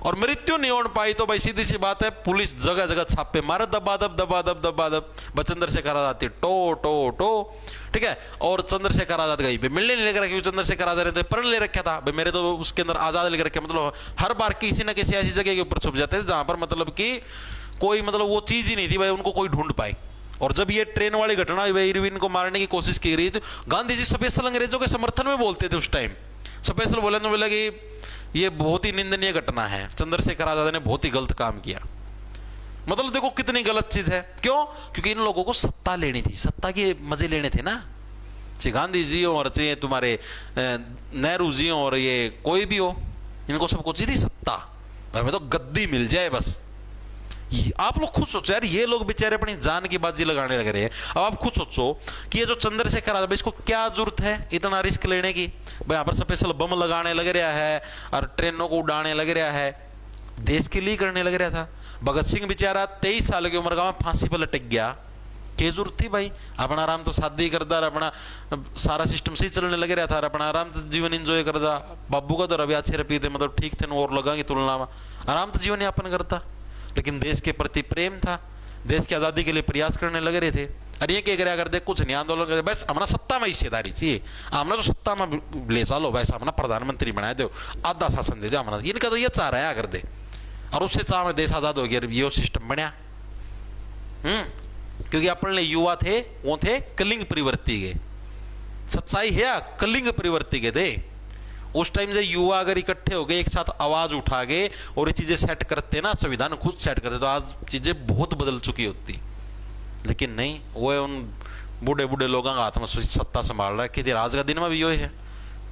और मृत्यु नहीं होने पाई तो भाई सीधी सी बात है, पुलिस जगह जगह छापे मारे, दबा दब दबा दब दबा दब, Chandrashekhar Azad to to to. ठीक है, और चंद्रशेखर आजाद कहीं पे मिलने नहीं लग रहा, क्योंकि चंद्रशेखर आजाद ने तो प्रण ले रखा था भाई, मेरे तो उसके अंदर आजाद लिख रखे, मतलब हर बार किसी ना किसी ऐसी जगह के ऊपर छुप जाते थे जहां पर मतलब कि कोई मतलब वो चीज ही नहीं थी भाई, उनको कोई ढूंढ पाए। और जब ये ट्रेन वाली घटना हुई, इरविन को मारने की कोशिश की गई, तो गांधी जी स्पेशल अंग्रेजों के समर्थन में बोलते थे उस टाइम। स्पेशल बोले तो बोला कि ये बहुत ही निंदनीय घटना है, चंद्रशेखर आजाद ने बहुत ही गलत काम किया। मतलब देखो कितनी गलत चीज है, क्यों? क्योंकि इन लोगों को सत्ता लेनी थी, सत्ता के मजे लेने थे ना, चाहे गांधी जी हो और चाहे तुम्हारे नेहरू जी हो और ये कोई भी हो, इनको सबको चाहिए थी सत्ता, हमें तो गद्दी मिल जाए बस। आप लोग खुद सोचो यार, ये लोग बेचारे अपनी जान की बाजी लगाने लग रहे हैं। अब आप खुद सोचो कि ये जो चंद्रशेखर आजाद, इसको क्या जरूरत है इतना रिस्क लेने की? भाई यहाँ पर स्पेशल बम लगाने लग रहा है और ट्रेनों को उड़ाने लग रहा है, देश के लिए करने लग रहा था। भगत सिंह बेचारा 23 साल की उम्र का फांसी पर लटक गया, क्या जरूरत थी भाई? अपना आराम तो शादी करता, अपना सारा सिस्टम सही चलने लग रहा था, अपना आराम तो जीवन एंजॉय करता। बाबू का तो रवि अच्छे रपी थे, मतलब ठीक थे, और लगा की तुलना में आराम तो जीवन यापन करता, लेकिन देश के प्रति प्रेम था, देश की आज़ादी के लिए प्रयास करने लग रहे थे। अरे ये क्या करे, अगर देख कुछ नहीं आंदोलन करे, बस हमारा सत्ता में हिस्सेदारी चाहिए, हमने तो सत्ता में ले चलो, बस हमारा प्रधानमंत्री बनाए दो, आधा शासन दे जाओ, हमारा इनका तो ये चाह रहा है अगर दे, और उससे चाह में देश आजाद हो गया, ये सिस्टम बनया। क्योंकि अपने युवा थे, वो थे कलिंग परिवर्ती के, सच्चाई है कलिंग परिवर्ती के थे। उस टाइम से युवा अगर इकट्ठे हो गए, एक साथ आवाज उठा गए और ये चीजें सेट करते ना, संविधान खुद सेट करते, तो आज चीजें बहुत बदल चुकी होती। लेकिन नहीं, वो उन बूढ़े बूढ़े लोगों का हाथ में सत्ता संभाल रखी थी। आज का दिन में भी यो है,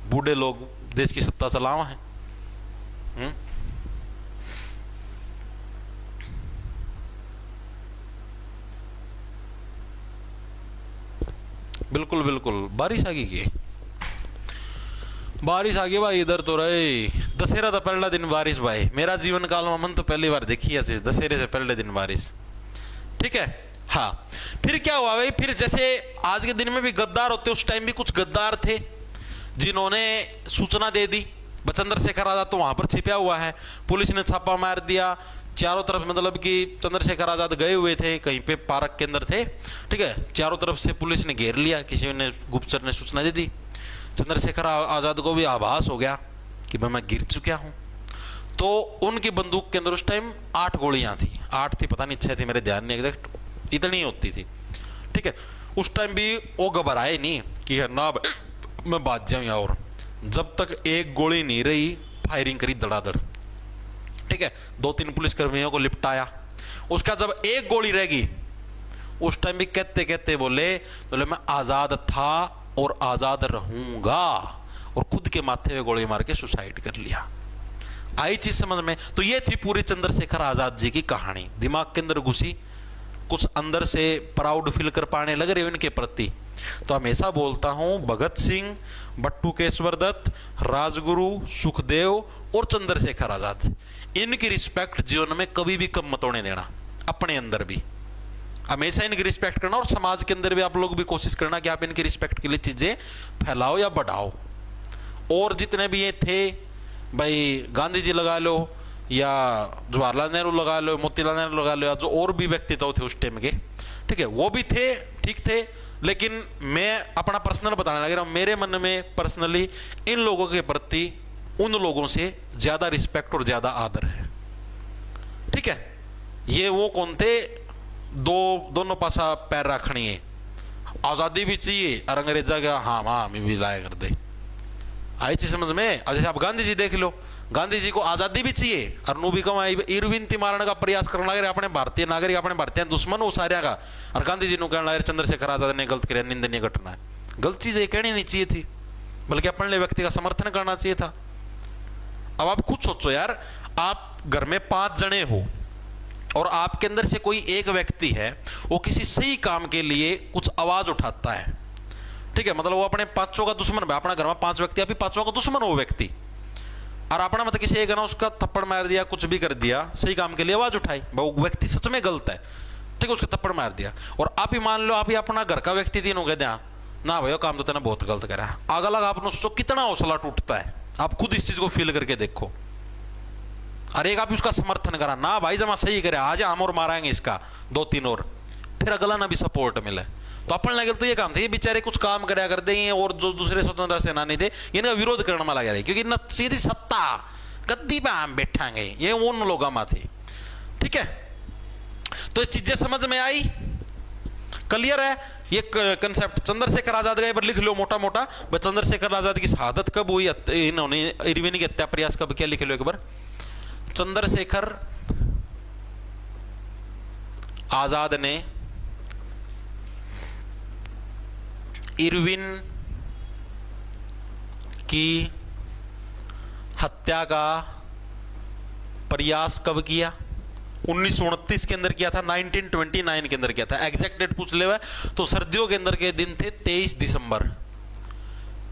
बूढ़े लोग देश की सत्ता चलावा है। बिल्कुल बिल्कुल, बारिश आ गई, बारिश आ गई भाई इधर तो रहे। दशहरा तो पहला दिन बारिश भाई, मेरा जीवन काल में मन तो पहली बार देखी है चीज, दशहरे से पहले दिन बारिश। ठीक है, हाँ। फिर क्या हुआ भाई, फिर जैसे आज के दिन में भी गद्दार होते, उस टाइम भी कुछ गद्दार थे जिन्होंने सूचना दे दी। चंद्रशेखर आजाद तो वहां पर छिपा हुआ है, पुलिस ने छापा मार दिया चारों तरफ, मतलब कि चंद्रशेखर आजाद गए हुए थे कहीं पे, पार्क के अंदर थे। ठीक है, चारों तरफ से पुलिस ने घेर लिया, किसी ने गुप्तचर ने सूचना दे दी। चंद्रशेखर आजाद को भी आभास हो गया कि मैं गिर चुका हूं, तो उनकी बंदूक के अंदर उस टाइम 8 गोलियां थी, 8 थी पता नहीं 6 थी, मेरे ध्यान नहीं एग्जैक्ट, इतनी होती थी। ठीक है, उस टाइम भी वो घबराए नहीं कि ना मैं बाज जाऊं, और जब तक एक गोली नहीं रही फायरिंग करी धड़ाधड़। ठीक है, 2-3 पुलिसकर्मियों को लिपटाया। उसका जब एक गोली रह गई, उस टाइम भी कहते कहते बोले मैं आजाद था और आजाद रहूंगा, और खुद के माथे पे गोली मार के सुसाइड कर लिया। आई चीज समझ में? तो ये थी पूरी चंद्रशेखर आजाद जी की कहानी, दिमाग के अंदर घुसी, कुछ अंदर से प्राउड फील कर पाने लग रहे हो इनके प्रति। तो हमेशा बोलता हूं, भगत सिंह, बट्टुकेश्वर दत्त, राजगुरु, सुखदेव और चंद्रशेखर आजाद, इनकी रिस्पेक्ट जीवन में कभी भी कम मत होने देना, अपने अंदर भी हमेशा इनकी रिस्पेक्ट करना, और समाज के अंदर भी आप लोग भी कोशिश करना कि आप इनकी रिस्पेक्ट के लिए चीजें फैलाओ या बढ़ाओ। और जितने भी ये थे भाई, गांधी जी लगा लो या जवाहरलाल नेहरू लगा लो, मोतीलाल नेहरू लगा लो, या जो और भी व्यक्तित्व थे उस टाइम के, ठीक है, वो भी थे, ठीक थे। लेकिन मैं अपना पर्सनल बताने लग रहा हूं, मेरे मन में पर्सनली इन लोगों के प्रति उन लोगों से ज्यादा रिस्पेक्ट और ज्यादा आदर है। ठीक है, ये वो कौन थे, दोनों पासा पैर रखनी है, आजादी भी चाहिए और अंग्रेजा का हाँ हमें भी लाया कर दे। आई चीज समझ में? जैसे आप गांधी जी देख लो, गांधी जी को आजादी भी चाहिए और नु भी कमाई इरविनती मारने का प्रयास करने लगे अपने भारतीय नागरिक, अपने भारतीय दुश्मन वो सारे का, और गांधी जी कहने लगे चंद्रशेखर आजाद ने गलत किया, निंदनीय घटना है। गलत चीज ये कहनी नहीं चाहिए थी, बल्कि अपने व्यक्ति का समर्थन करना चाहिए था। अब आप खुद सोचो यार, आप घर में 5 जने हो और आपके अंदर से कोई एक व्यक्ति है, वो किसी सही काम के लिए कुछ आवाज उठाता है। ठीक है, मतलब वो अपने 5 का दुश्मन है, अपना घर में 5 व्यक्ति, अभी 5 का दुश्मन हो वो व्यक्ति, और अपना मतलब किसी एक ना उसका थप्पड़ मार दिया, कुछ भी कर दिया, सही काम के लिए आवाज उठाई, वो व्यक्ति सच में गलत है, ठीक है, उसके थप्पड़ मार दिया, और आप ही मान लो आप ही अपना घर का व्यक्ति तीनों कह दिया ना भाई काम तो तेना बहुत गलत करा, आग लगा आपने सोचो कितना हौसला टूटता है। आप खुद इस चीज को फील करके देखो। अरे एक आप उसका समर्थन करा ना भाई, जमा सही करे, आज हम और माराएंगे इसका 2-3 और, फिर अगला ना भी सपोर्ट मिले, तो अपन लगे तो ये काम थे, ये बेचारे कुछ काम कराया करते हैं, और जो दूसरे स्वतंत्रता सेनानी थे इनका विरोध करने में लगे रहे, क्योंकि न सीधी सत्ता गद्दी पे हम बैठांगे, ये उन लोगों में थी। ठीक है, तो ये चीजें समझ में आई, क्लियर है? ये कंसेप्ट चंद्रशेखर आजाद का पर लिख लो मोटा मोटा। चंद्रशेखर आजाद की शहादत कब हुई, इन्होंने इरविन की हत्या प्रयास कब किया, लिख लो एक बार। चंद्रशेखर आजाद ने इरविन की हत्या का प्रयास कब किया? 1929 के अंदर किया था, 1929 के अंदर किया था। एग्जैक्ट डेट पूछ ले तो सर्दियों के अंदर के दिन थे 23 दिसंबर।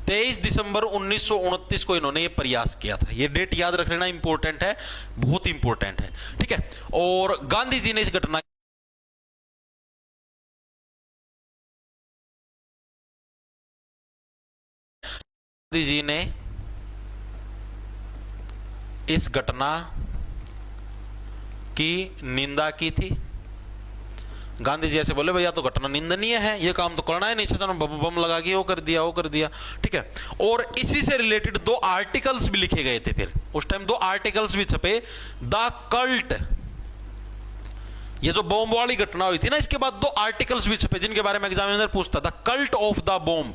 23 दिसंबर 1929 को इन्होंने ये प्रयास किया था। ये डेट याद रख लेना, इंपॉर्टेंट है, बहुत इंपॉर्टेंट है, ठीक है। और गांधी जी ने इस घटना गांधी जी ने इस घटना की निंदा की थी। गांधी जी ऐसे बोले भैया तो घटना निंदनीय है, ये काम तो करना है नहीं, सचन बम बम लगा के वो कर दिया, ठीक है। और इसी से रिलेटेड 2 आर्टिकल्स भी लिखे गए थे। फिर उस टाइम 2 आर्टिकल्स भी छपे। द कल्ट, ये जो बॉम्ब वाली घटना हुई थी ना, इसके बाद 2 आर्टिकल्स भी छपे जिनके बारे में एग्जामिनर पूछता था। कल्ट ऑफ द बॉम्ब,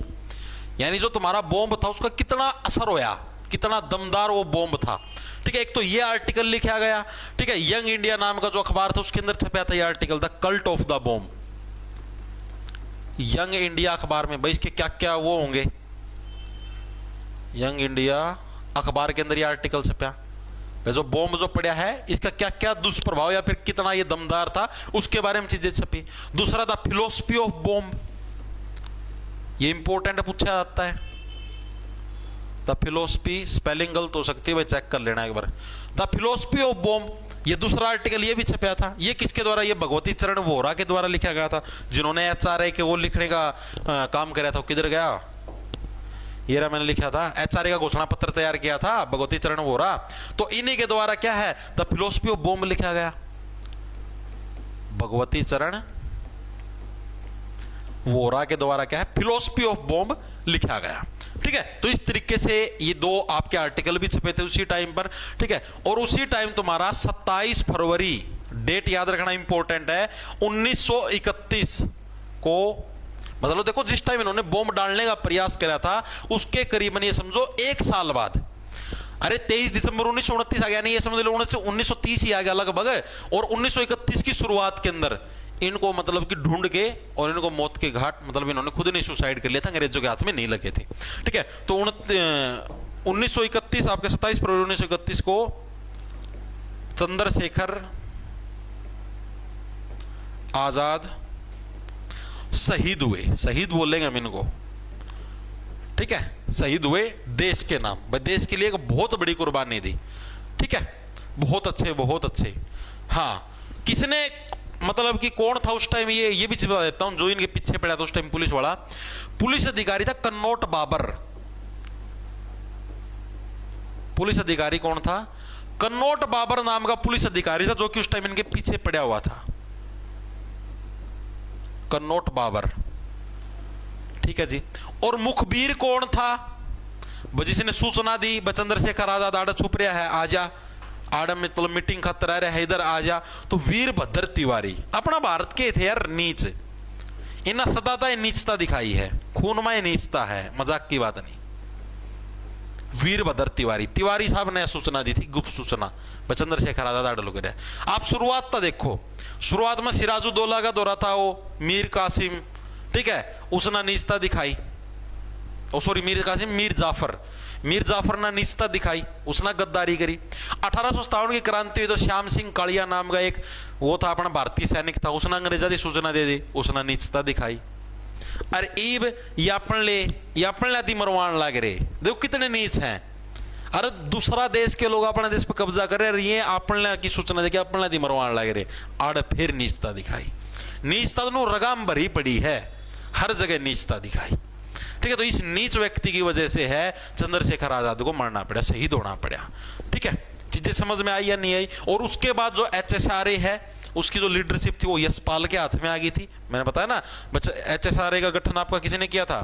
यानी जो तुम्हारा बॉम्ब था उसका कितना असर होया, कितना दमदार वो बॉम्ब था, ठीक है। एक तो ये आर्टिकल लिखा गया, ठीक है। यंग इंडिया नाम का जो अखबार था उसके अंदर छपा था ये article, the cult of the bomb. Young India अखबार में भाई इसके क्या क्या वो होंगे, यंग इंडिया अखबार के अंदर ये आर्टिकल छपा, जो बॉम्ब जो पड़ा है इसका क्या क्या दुष्प्रभाव या फिर कितना ये दमदार था उसके बारे में चीजें छपी। दूसरा द फिलोसफी ऑफ बॉम्ब, ये इंपॉर्टेंट पूछा जाता है। द फिलोसफी, स्पेलिंग गलत हो सकती है भाई, चेक कर लेना एक बार। द फिलोसफी ऑफ बॉम्ब, ये दूसरा आर्टिकल ये भी छपा था। ये किसके द्वारा? ये भगवती चरण वोहरा के द्वारा लिखा गया था, जिन्होंने HRA के वो लिखने का काम कराया था। किधर गया ये रहा, मैंने लिखा था, HRA का घोषणा पत्र तैयार किया था भगवती चरण वोहरा, तो इन्हीं के द्वारा क्या है द फिलोसफी ऑफ बॉम्ब लिखा गया, भगवती चरण वोहरा के द्वारा क्या है फिलोसफी ऑफ बॉम्ब लिखा गया, ठीक है। तो इस तरीके से ये 2 आपके आर्टिकल भी छपे थे उसी टाइम पर, ठीक है। और उसी टाइम तुम्हारा 27 फरवरी, डेट याद रखना इंपॉर्टेंट है, 1931 को, मतलब देखो जिस टाइम इन्होंने बॉम्ब डालने का प्रयास करा था उसके करीबन ये समझो 1 साल बाद, अरे 23 दिसंबर 1929 आ गया, नहीं ये समझ लो 1930 ही आ गया लगभग। और 1931 की शुरुआत के अंदर इनको मतलब कि ढूंढ के और इनको मौत के घाट, मतलब इन्होंने खुद नहीं सुसाइड कर लिया था, अंग्रेजों के हाथ में नहीं लगे थे, ठीक है। तो 1931 आपके 27 फरवरी 1931 को चंद्रशेखर आजाद शहीद हुए, शहीद बोलेंगे हम इनको, ठीक है, शहीद हुए देश के नाम, भाई देश के लिए एक बहुत बड़ी कुर्बानी दी, ठीक है। बहुत अच्छे, बहुत अच्छे। हाँ, किसने मतलब कि कौन था उस टाइम, ये भी बता देता हूं, जो इनके पीछे पड़ा था उस टाइम पुलिस वाला, पुलिस अधिकारी था कन्नौट बाबर। पुलिस अधिकारी कौन था? कन्नौट बाबर नाम का पुलिस अधिकारी था, जो कि उस टाइम इनके पीछे पड़ा हुआ था, कन्नौट बाबर, ठीक है जी। और मुखबिर कौन था? जिसने सूचना दी चंद्रशेखर आजाद आड़ा छुप रहा है, आजा आड़ा मतलब मीटिंग खातर आ रहा है, इधर आजा। तो वीरभद्र तिवारी अपना भारत के थे यार, नीच, इन्हें सदाता नीचता दिखाई है, खून में नीचता है, मजाक की बात नहीं। वीरभद्र तिवारी, तिवारी साहब ने सूचना दी थी, गुप्त सूचना, चंद्रशेखर आजाद आड़ा लोग। आप शुरुआत तो देखो, शुरुआत में सिराजुद्दौला का दौरा था, वो मीर कासिम, ठीक है, उसने नीचता दिखाई, सॉरी मीर कासिम, मीर जाफर ने नीचता दिखाई, उसने गद्दारी करी। 1857 की क्रांति हुई तो श्याम सिंह कालिया नाम का एक वो था, अपना भारतीय सैनिक था, उसने अंग्रेजा की सूचना दे दी, उसने नीचता दिखाई। अरे ईब यापन दी मरवान लग रहे, देखो कितने नीच हैं। अरे दूसरा देश के लोग अपने देश पर कब्जा कर रहे हैं, ये अपने की सूचना दे के अपने दी मरवान लग रहे, आड़ फिर नीचता दिखाई। नीचता तो रगाम भरी पड़ी है, हर जगह नीचता दिखाई, ठीक है। तो इस नीच व्यक्ति की वजह से है चंद्रशेखर आजाद को मरना पड़ा, शहीद होना पड़ा, ठीक है। चीजें समझ में आई या नहीं आई? और उसके बाद जो HSRA है उसकी जो लीडरशिप थी वो यशपाल के हाथ में आ गई थी। मैंने बताया ना, HSRA का गठन आपका किसी ने किया था?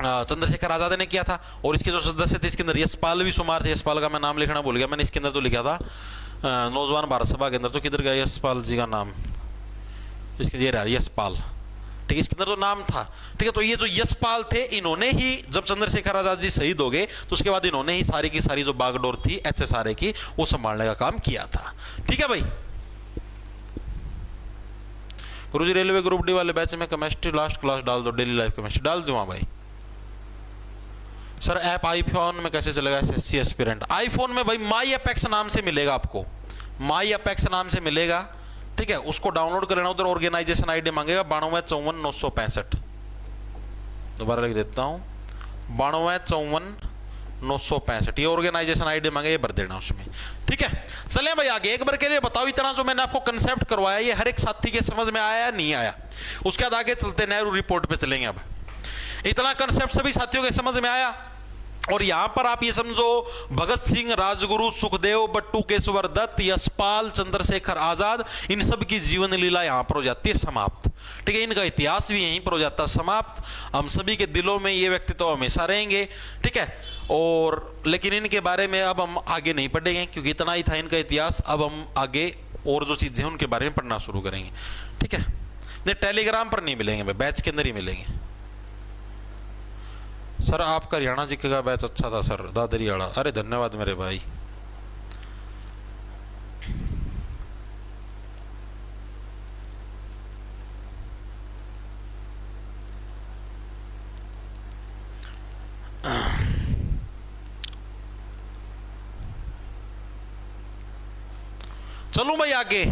चंद्रशेखर आजाद ने किया था। और इसके जो सदस्य थे इसके अंदर यशपाल भी शुमार थे। यशपाल का मैं नाम लिखना भूल गया, मैंने इसके अंदर तो लिखा था नौजवान भारत सभा के अंदर, तो किधर गया यशपाल जी का नाम, इसके ये रहा यशपाल, ठीक है, इसके अंदर तो नाम था, ठीक है। तो ये जो यशपाल थे, इन्होंने ही जब चंद्रशेखर आजाद जी शहीद हो गए तो उसके बाद इन्होंने ही सारी की सारी जो बागडोर थी HSRA की वो संभालने का काम किया था, ठीक है भाई। गुरुजी रेलवे ग्रुप डी वाले बैच में केमिस्ट्री लास्ट क्लास डाल दो, डेली लाइफ केमिस्ट्री डाल दूं? हाँ भाई, सर ऐप आईफोन में कैसे चलेगा एसएससी एस्पिरेंट? आईफोन में भाई माई अपेक्स नाम से मिलेगा आपको, माई अपेक्स नाम से मिलेगा, ठीक है। उसको डाउनलोड कर लेना, उधर ऑर्गेनाइजेशन आईडी मांगेगा 9254 दोबारा लिख देता हूं 9254 ये ऑर्गेनाइजेशन आईडी मांगे, ये भर देना उसमें, ठीक है। चलें भाई आगे, एक बार के लिए बताओ इतना जो मैंने आपको कंसेप्ट करवाया ये हर एक साथी के समझ में आया या नहीं आया? उसके बाद आगे चलते नेहरू रिपोर्ट पे चलेंगे। अब इतना कंसेप्ट सभी साथियों के समझ में आया? और यहां पर आप ये समझो भगत सिंह, राजगुरु, सुखदेव, बट्टू केशवर दत्त, यशपाल, चंद्रशेखर आजाद, इन सब की जीवन लीला यहां पर हो जाती है समाप्त, ठीक है। इनका इतिहास भी यहीं पर हो जाता है समाप्त। हम सभी के दिलों में ये व्यक्तित्व हमेशा रहेंगे, ठीक है। और लेकिन इनके बारे में अब हम आगे नहीं पढ़ेंगे क्योंकि इतना ही था इनका इतिहास। अब हम आगे और जो चीजें हैं उनके बारे में पढ़ना शुरू करेंगे, ठीक है। नहीं, टेलीग्राम पर नहीं मिलेंगे, बैच के अंदर ही मिलेंगे। सर आपका हरियाणा जी का बैच अच्छा था सर, दादरीवाड़ा। अरे धन्यवाद मेरे भाई। चलूं भाई आगे।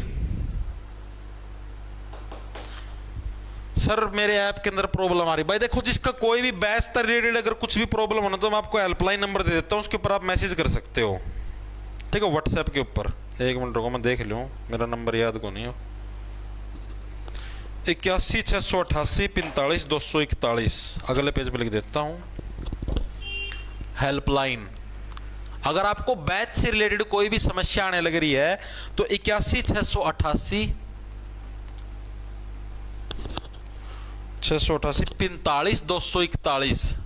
सर मेरे ऐप के अंदर प्रॉब्लम आ रही। भाई देखो, जिसका कोई भी बैच से रिलेटेड अगर कुछ भी प्रॉब्लम होना तो मैं आपको हेल्पलाइन नंबर दे देता हूँ, उसके ऊपर आप मैसेज कर सकते हो, ठीक है, व्हाट्सएप के ऊपर। एक मिनट रुको, मैं देख लूँ, मेरा नंबर याद को नहीं हो। 81 688 45 241। अगले पेज पे लिख देता हूँ हेल्पलाइन। अगर आपको बैच से रिलेटेड कोई भी समस्या आने लग रही है तो 81 688 45 241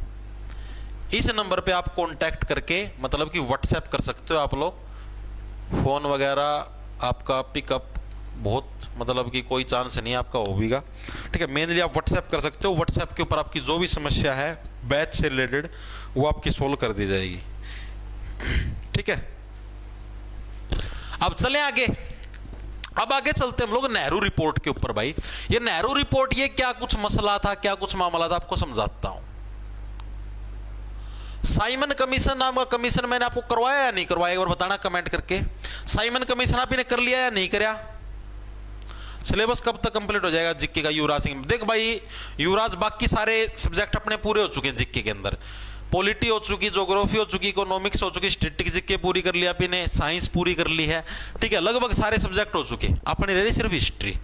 इस नंबर पे आप कांटेक्ट करके मतलब कि व्हाट्सएप कर सकते हो। आप लोग फोन वगैरह आपका पिकअप बहुत मतलब कि कोई चांस नहीं आपका होगा, ठीक है। मेनली आप व्हाट्सएप कर सकते हो। व्हाट्सएप के ऊपर आपकी जो भी समस्या है बैच से रिलेटेड वो आपकी सोल्व कर दी जाएगी, ठीक है। अब चलें आगे। अब आगे चलते हम लोग नेहरू रिपोर्ट के ऊपर। भाई ये नेहरू रिपोर्ट ये क्या कुछ मसला था, क्या कुछ मामला था, आपको समझाता हूं। साइमन कमीशन नाम का कमीशन मैंने आपको करवाया या नहीं करवाया, एक बार बताना कमेंट करके। साइमन कमीशन आपने कर लिया या नहीं कराया? सिलेबस कब तक कंप्लीट हो जाएगा जीके का? युवराज सिंह देख भाई, युवराज बाकी सारे सब्जेक्ट अपने पूरे हो चुके हैं जीके के अंदर। पॉलिटी हो चुकी, ज्योग्राफी हो चुकी, इकोनॉमिक्स हो चुकी, स्टैटिस्टिक्स जीके पूरी कर लिया आपने, साइंस पूरी कर ली है, ठीक है। लगभग सारे सब्जेक्ट हो चुके, अपनी रह रही सिर्फ हिस्ट्री,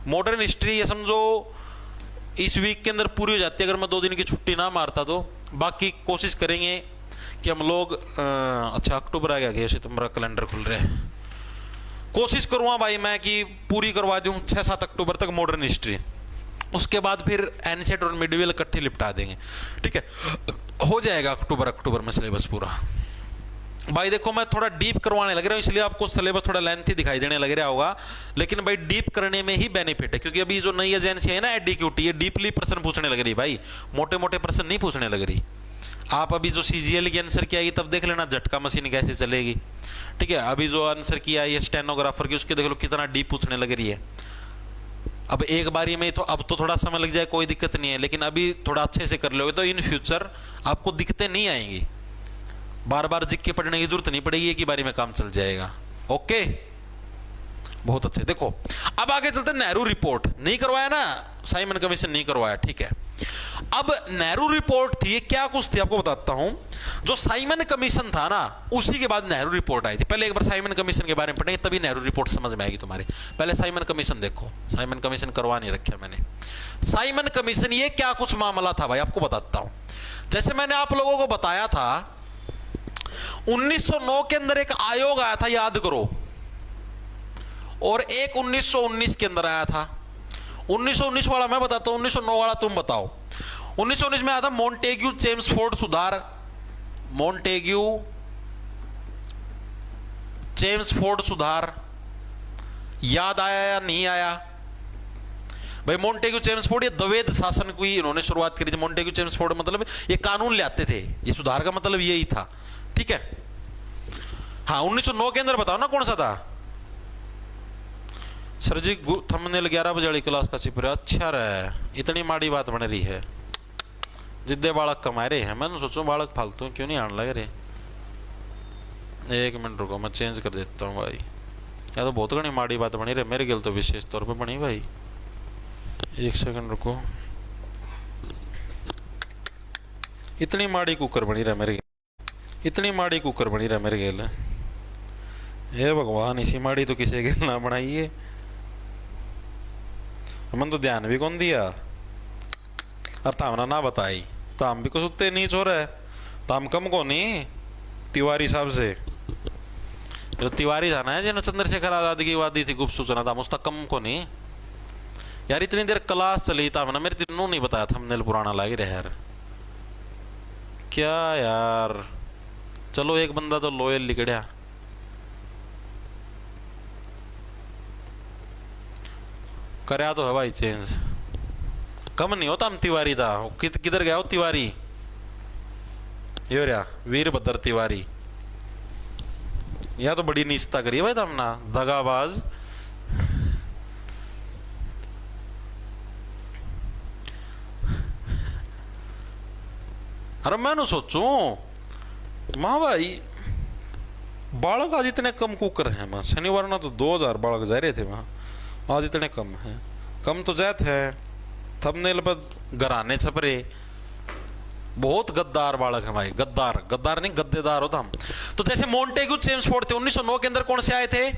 मॉडर्न हिस्ट्री। ये समझो इस वीक के अंदर पूरी हो जाती है अगर मैं 2 दिन की छुट्टी ना मारता तो। बाकी कोशिश करेंगे कि हम लोग अच्छा अक्टूबर आ गया, सितंबर का कैलेंडर खुल रहा है, कोशिश करूँगा भाई मैं कि पूरी करवा दूँ 6-7 अक्टूबर तक मॉडर्न हिस्ट्री। उसके बाद फिर एनसेट और मिडवेल इकट्ठे लिपटा देंगे, ठीक है। हो जाएगा अक्टूबर में सिलेबस पूरा। भाई देखो मैं थोड़ा डीप करवाने लग रहा हूँ इसलिए आपको सिलेबस थोड़ा लेंथी दिखाई देने लग रहा होगा, लेकिन भाई डीप करने में ही बेनिफिट है क्योंकि अभी जो नई एजेंसी है ना एडीक्यूटी, ये डीपली प्रश्न पूछने लग रही भाई, मोटे मोटे प्रश्न नहीं पूछने लग रही। आप अभी जो सीजीएल की आंसर की आएगी तब देख लेना झटका मशीन कैसे चलेगी, ठीक है। अभी जो आंसर की आई है स्टेनोग्राफर की उसके देख लो कितना डीप पूछने लग रही है। अब एक बारी में तो अब तो थोड़ा समय लग जाए कोई दिक्कत नहीं है, लेकिन अभी थोड़ा अच्छे से कर लोगे तो इन फ्यूचर आपको दिक्कतें नहीं आएंगी, बार बार जीके पढ़ने की जरूरत नहीं पड़ेगी, एक ही बारी में काम चल जाएगा। ओके बहुत अच्छे। देखो अब आगे चलते, नेहरू रिपोर्ट नहीं करवाया ना, साइमन कमीशन नहीं करवाया, ठीक है। अब नेहरू रिपोर्ट थी, ये क्या कुछ थी आपको बताता हूं। जो साइमन कमीशन था ना उसी के बाद नेहरू रिपोर्ट आई थी। पहले एक बार साइमन कमीशन के बारे में पढ़ेंगे तभी नेहरू रिपोर्ट समझ में आएगी तुम्हारे। पहले साइमन कमीशन देखो, साइमन कमीशन करवा नहीं रखा मैंने। साइमन कमीशन ये क्या कुछ मामला था भाई आपको बताता हूं। जैसे मैंने आप लोगों को बताया था 1909 के अंदर एक आयोग आया था, याद करो, और एक 1919 के अंदर आया था। 1919 वाला मैं बताता हूं, 1909 वाला तुम बताओ। 1919 में आया था मॉन्टेग्यू चेम्सफोर्ड सुधार, मॉन्टेग्यू चेम्सफोर्ड सुधार, याद आया या नहीं आया भाई? मॉन्टेग्यू चेम्सफोर्ड ये द्वैध शासन की इन्होंने शुरुआत करी थी। मॉन्टेग्यू चेम्सफोर्ड मतलब ये कानून ले आते थे, ये सुधार का मतलब यही था, ठीक है। हाँ 1909 के अंदर बताओ ना कौन सा था? सर जी थंबनेल 11 बजे वाली क्लास का चिप रहा, अच्छा रहा, इतनी माड़ी बात बन रही है जिद्दे बालक कमा रहे हैं, मैंने सोचो बालक फालतू क्यों नहीं आने लग रहे। एक मिनट रुको, मैं चेंज कर देता हूँ भाई। या तो बहुत घनी माड़ी बात बनी रहे मेरे गिल, तो विशेष तौर पे बनी भाई। एक सेकंड रुको, इतनी माड़ी कुकर बनी रहा मेरे, इतनी माड़ी कुकर बनी रहा मेरे गिल। हे भगवान, इसी माड़ी तो किसी गिल ना बनाइए। मन तो ध्यान भी कौन दिया, और तामना ना बताई तो हम भी कुछ उत्ते नहीं छोड़ रहे, तो हम कम को नहीं तिवारी साहब से। जो तिवारी था ना जिन्होंने चंद्रशेखर आजाद की वादी थी गुप्त सूचना था, मुझ तक कम को नहीं यार। इतनी देर क्लास चली था मैंने, मेरे तीनों नहीं बताया था, हमने पुराना लाग रहा यार क्या यार। चलो एक बंदा तो लॉयल लिखड़ा, करया तो है भाई चेंज। कम नहीं होता हम तिवारी था, किधर गया हो तिवारी, यो रहा वीरभद्र तिवारी। यह तो बड़ी नीचता करी भाई तुमने, दगाबाज। अरे मैं सोचू माँ भाई बालक आज इतने कम कुकर हैं। माँ शनिवार ना तो 2000 बालक जा रहे थे वहां, आज इतने कम हैं। कम तो जात है, थंबनेल पर घराने छप रहे। बहुत गद्दार बालक है भाई, गद्दार, गद्दार नहीं गद्देदार होता हम तो। जैसे मोंटेग्यू चेम्सफोर्ड थे 1909 के अंदर, कौन से आए थे?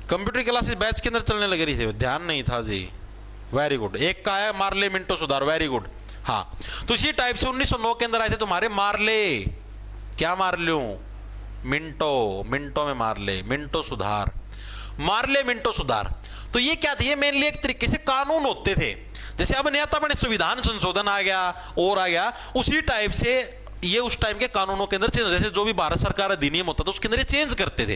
कंप्यूटर क्लासेस बैच के अंदर चलने लगे रही थी, ध्यान नहीं था जी। Very good. एक का है मार्ले मिंटो सुधार, वेरी गुड। हाँ तो इसी टाइप से 1909 के अंदर आए थे तुम्हारे मार्ले, क्या मार्ले, मिंटो, मिंटो में मार्ले, मिंटो सुधार, मार्ले मिंटो सुधार। तो ये क्या थे? ये मेनली एक तरीके से कानून होते थे। जैसे अब नया अपने संविधान संशोधन आ गया और आ गया, उसी टाइप से ये उस टाइम के कानूनों के अंदर चेंज, जैसे जो भी भारत सरकार अधिनियम होता था उसके अंदर ये चेंज करते थे।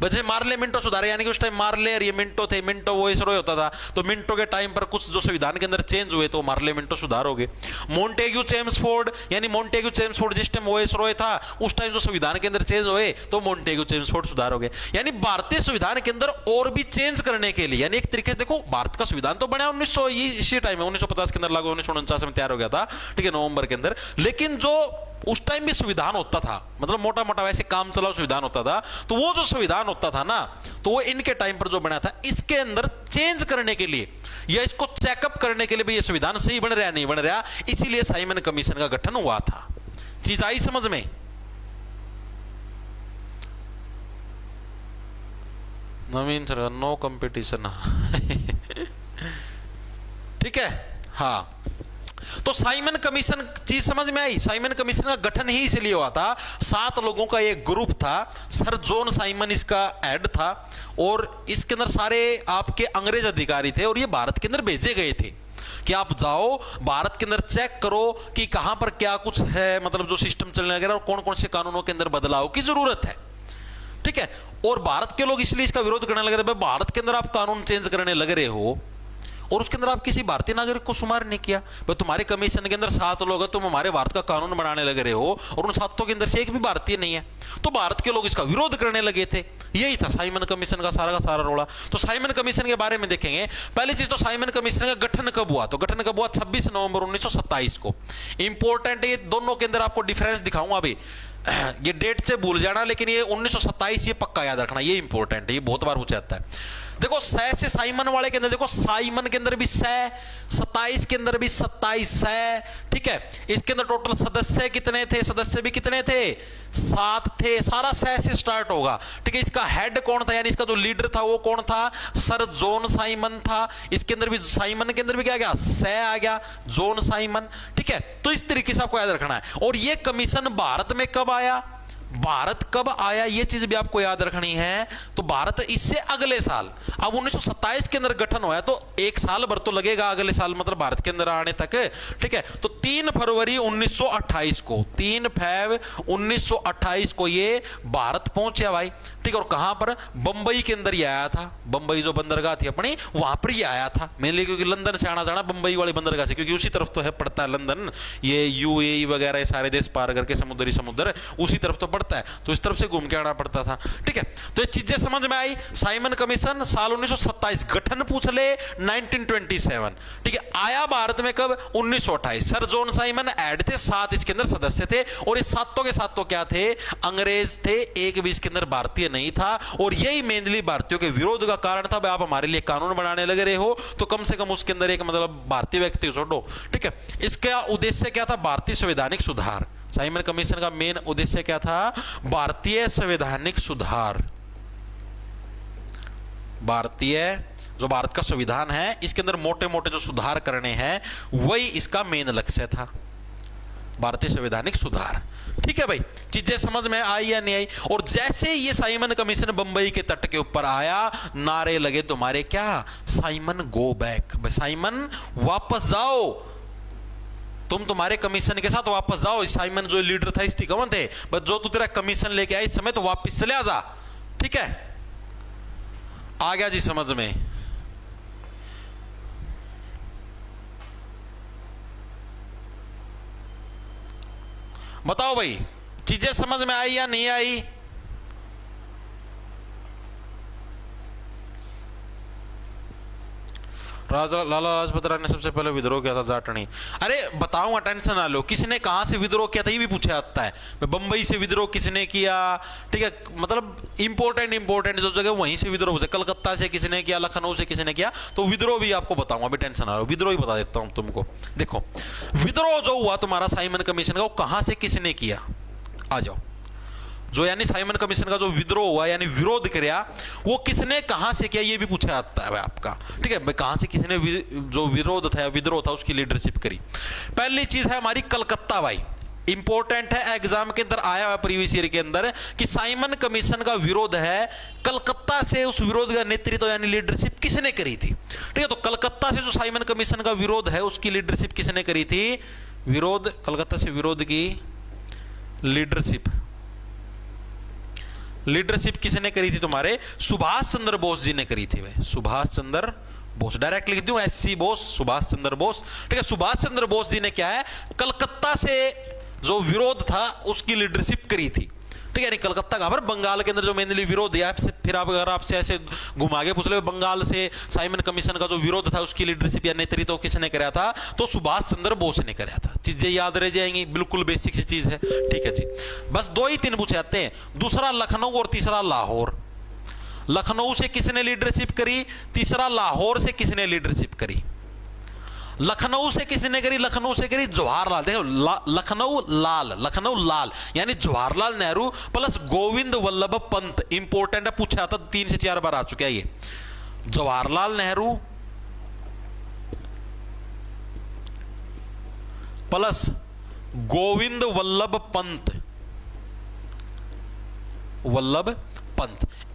जैसे मार्ले मिंटो सुधार, यानी कि उस टाइम मार्ले और ये मिंटो थे, मिंटो वो इसरो होता था, तो मिंटो के टाइम पर कुछ जो संविधान के अंदर चेंज हुए तो मार्ले मिंटो सुधार हो गए। मोंटेग्यू चेम्सफोर्ड, यानी मोंटेग्यू चेम्सफोर्ड जिस टाइम वो इसरो था उस टाइम जो संविधान के अंदर चेंज हुए तो मोंटेग्यू चेम्सफोर्ड सुधार हो गए। यानी भारतीय संविधान के अंदर और भी चेंज करने के लिए, यानी एक तरीके से देखो भारत का संविधान तो बना 1900 इसी टाइम में 1950 के अंदर लागू, 1949 में तैयार हो गया था, ठीक है, नवंबर के अंदर। लेकिन जो उस टाइम भी संविधान होता था, मतलब मोटा मोटा वैसे काम चलाओ संविधान होता था, तो वो जो संविधान होता था ना, तो वो इनके टाइम पर जो बना था, इसके अंदर चेंज करने के लिए या इसको चेकअप करने के लिए भी ये संविधान सही बन रहा नहीं बन रहा, इसीलिए साइमन कमीशन का गठन हुआ था। चीज आई समझ में? नवीन सर नो कंपटीशन ठीक है। हाँ तो साइमन कमीशन चीज समझ में आई? साइमन कमीशन का गठन ही इसलिए हुआ था, 7 लोगों का एक ग्रुप था, सर जॉन साइमन इसका हेड था, और इसके अंदर सारे आपके अंग्रेज अधिकारी थे, और ये भारत के अंदर भेजे गए थे कि आप जाओ भारत के अंदर चेक करो कि कहां पर क्या कुछ है, मतलब जो सिस्टम चलने लगे और कौन कौन से कानूनों के अंदर बदलाव की जरूरत है, ठीक है। और भारत के लोग इसलिए इसका विरोध करने लगे रहे, भारत के अंदर आप कानून चेंज करने लग रहे हो और उसके अंदर आप किसी भारतीय नागरिक को शुमार नहीं किया। भाई तुम्हारे कमीशन के अंदर 7 लोग हैं, तुम हमारे भारत का कानून बनाने लग रहे हो और उन 7 के अंदर से एक भी भारतीय नहीं है, तो भारत के लोग इसका विरोध करने लगे थे। यही था साइमन कमीशन का सारा रोड़ा। तो साइमन कमीशन के बारे में देखेंगे। पहली चीज तो साइमन कमीशन का गठन कब हुआ? तो गठन कब हुआ? 26 नवंबर 1927 को। इंपॉर्टेंट, ये दोनों के अंदर आपको डिफरेंस दिखाऊंगा अभी, ये डेट से भूल जाना, लेकिन ये 1927 ये पक्का याद रखना, ये इंपॉर्टेंट है, ये बहुत बार पूछा जाता है। देखो सै से साइमन वाले के अंदर देखो, साइमन के अंदर भी सै, 27 के अंदर भी 27 सै, ठीक है। इसके अंदर टोटल सदस्य कितने थे? सदस्य भी कितने थे? 7 थे। सारा सै से स्टार्ट होगा, ठीक है। इसका हेड कौन था, यानी इसका जो लीडर था वो कौन था? सर जॉन साइमन था। इसके अंदर भी साइमन के अंदर भी क्या आ गया? सै आ गया, जॉन साइमन, ठीक है। तो इस तरीके से आपको याद रखना है। और ये कमीशन भारत में कब आया, भारत कब आया, ये चीज भी आपको याद रखनी है। तो भारत इससे अगले साल, अब 1927 के अंदर गठन हुआ है, तो 1 साल भर तो लगेगा अगले साल, मतलब भारत के अंदर आने तक, ठीक है। तो 3 फरवरी 1928 को, 3 फरवरी 1928 को ये भारत पहुंचा भाई। ठीक है। और कहां पर? बंबई के अंदर ही आया था, बंबई जो बंदरगाह थी अपनी वहां पर ही आया था मेनली, क्योंकि लंदन से आना जाना बंबई वाली बंदरगाह से, क्योंकि उसी तरफ तो है पड़ता है लंदन, ये यूएई वगैरह ये सारे देश पार करके समुद्र उसी तरफ तो पड़ता है, तो इस तरफ से घूम के आना पड़ता था। ठीक है, तो ये चीजें समझ में आई। साइमन कमीशन साल 1927, गठन पूछ ले 1927। ठीक है, आया भारत में कब? 1928। सर जॉन साइमन ऐड थे, 7 इसके अंदर सदस्य थे, और ये सातों के सातों क्या थे? अंग्रेज थे, एक भी इसके अंदर भारतीय नहीं था, और यही मेनली भारतीयों के विरोध का कारण था। भाई आप हमारे लिए कानून बनाने लगे रहे हो तो कम से कम उसके अंदर एक मतलब भारतीय व्यक्ति छोड़ो। ठीक है, इसका उद्देश्य क्या था? भारतीय संवैधानिक सुधार। साइमन कमीशन का मेन उद्देश्य क्या था? भारतीय संवैधानिक सुधार। भारतीय जो भारत का संविधान है इसके अंदर मोटे मोटे जो सुधार करने हैं वही इसका मेन लक्ष्य था, भारतीय संवैधानिक सुधार। ठीक है भाई, चीजें समझ में आई या नहीं आई? और जैसे ये साइमन कमीशन बंबई के तट के ऊपर आया, नारे लगे तुम्हारे क्या? साइमन गो बैक, साइमन वापस जाओ, तुम तुम्हारे कमीशन के साथ वापस जाओ। साइमन जो लीडर था इसकी कौन थे? बस जो तू तेरा कमीशन लेके आया इस समय तो वापस चले आ जा। ठीक है, आ गया जी समझ में? बताओ भाई, चीजें समझ में आई या नहीं आई? लाला लाजपत राय ने सबसे पहले विद्रोह किया था जाटनी। अरे बताऊं, टेंशन ना लो, किसने कहां से विद्रोह किया था ये भी पूछा जाता है। बंबई से विद्रोह किसने किया? ठीक है, मतलब इंपॉर्टेंट जो जगह वहीं से विद्रोह हो, कलकत्ता से किसने किया, लखनऊ से किसने किया, तो विद्रोह भी आपको बताऊंगा, अभी टेंशन ना लो, विद्रोह ही बता देता हूं तुमको। देखो विद्रोह जो हुआ तुम्हारा साइमन कमीशन का, वो कहां से किसने किया? आ जाओ, जो यानी साइमन कमीशन का जो विद्रोह हुआ यानी विरोध किया वो किसने कहां से किया ये भी पूछा जाता है भाई आपका। ठीक है भाई, कहां से किसने जो विरोध था विद्रोह था उसकी लीडरशिप करी? पहली चीज है हमारी कलकत्ता भाई, इंपॉर्टेंट है, एग्जाम के अंदर आया हुआ प्रीवियस ईयर के अंदर कि साइमन कमीशन का विरोध है कलकत्ता से, उस विरोध का नेतृत्व यानी लीडरशिप किसने करी थी? ठीक है, तो कलकत्ता से जो साइमन कमीशन का विरोध है उसकी लीडरशिप किसने करी थी? विरोध, कलकत्ता से विरोध की लीडरशिप किसने करी थी? तुम्हारे सुभाष चंद्र बोस जी ने करी थी भाई, सुभाष चंद्र बोस। डायरेक्ट लिख दूं एससी बोस, सुभाष चंद्र बोस। ठीक है, सुभाष चंद्र बोस जी ने क्या है, कलकत्ता से जो विरोध था उसकी लीडरशिप करी थी। ठीक है, यानी कलकत्ता का, पर बंगाल के अंदर जो मेनली विरोध है, फिर आप अगर आपसे ऐसे घुमा के पूछ ले बंगाल से साइमन कमीशन का जो विरोध था उसकी लीडरशिप या नेतृत्व किसने कराया था? तो सुभाष चंद्र बोस ने कराया था। चीजें याद रह जाएंगी, बिल्कुल बेसिक सी चीज है। ठीक है जी, बस 2 ही 3 पूछे जाते हैं, दूसरा लखनऊ और तीसरा लाहौर। लखनऊ से किसने लीडरशिप करी? तीसरा लाहौर से किसने लीडरशिप करी? लखनऊ से किसने करी? लखनऊ से करी जवाहरलाल। देखो लखनऊ लाल यानी जवाहरलाल नेहरू प्लस गोविंद वल्लभ पंत। इंपॉर्टेंट है, पूछा था 3 से 4 बार आ चुका है ये। जवाहरलाल नेहरू प्लस गोविंद वल्लभ पंत,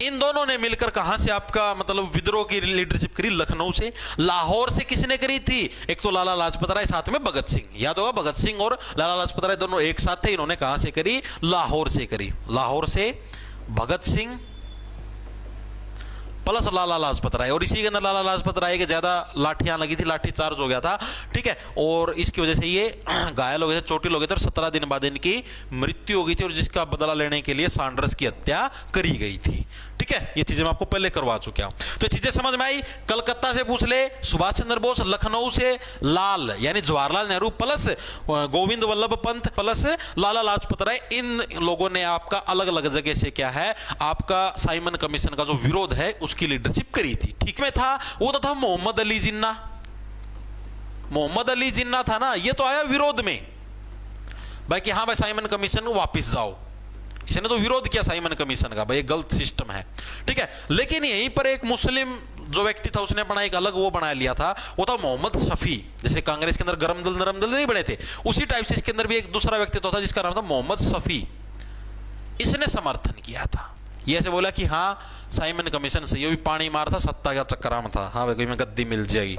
इन दोनों ने मिलकर कहां से आपका मतलब विद्रोह की लीडरशिप करी? लखनऊ से। लाहौर से किसने करी थी? एक तो लाला लाजपत राय, साथ में भगत सिंह। याद होगा, भगत सिंह और लाला लाजपत राय दोनों एक साथ थे। इन्होंने कहां से करी? लाहौर से करी। लाहौर से भगत सिंह प्लस लाला लाजपत राय, और इसी के अंदर लाला लाजपत राय के ज्यादा लाठियां लगी थी, लाठी चार्ज हो गया था। ठीक है, और इसकी वजह से ये घायल हो गए थे, चोटिल हो गए थे, और 17 दिन बाद इनकी मृत्यु हो गई थी, और जिसका बदला लेने के लिए सैंडर्स की हत्या करी गई थी। ठीक है, ये चीजें मैं आपको पहले करवा चुका हूं, तो ये चीजें समझ में आई। कलकत्ता से पूछ ले सुभाष चंद्र बोस, लखनऊ से लाल यानी जवाहरलाल नेहरू प्लस गोविंद वल्लभ पंत प्लस लाला लाजपत राय, इन लोगों ने आपका अलग अलग जगह से क्या है आपका साइमन कमीशन का जो विरोध है उसकी लीडरशिप करी थी। ठीक में था वो तो था मोहम्मद अली जिन्ना। मोहम्मद अली जिन्ना था ना, ये तो आया विरोध में भाई कि हाँ भाई साइमन कमीशन वापस जाओ। इसने तो विरोध किया साइमन कमीशन का, भाई गलत सिस्टम है। ठीक है, लेकिन यहीं पर एक मुस्लिम जो व्यक्ति था उसने अपना एक अलग वो बना लिया था, वो था मोहम्मद शफी। जैसे कांग्रेस के अंदर गरम दल नरम दल नहीं बने थे, उसी टाइप से इसके अंदर भी एक दूसरा व्यक्तित्व था जिसका नाम था मोहम्मद शफी। इसने समर्थन किया था, ये ऐसे बोला कि हाँ साइमन कमीशन सही, भी पानी मार था, सत्ता का चक्कर में था, हाँ भाई में गद्दी मिल जाएगी।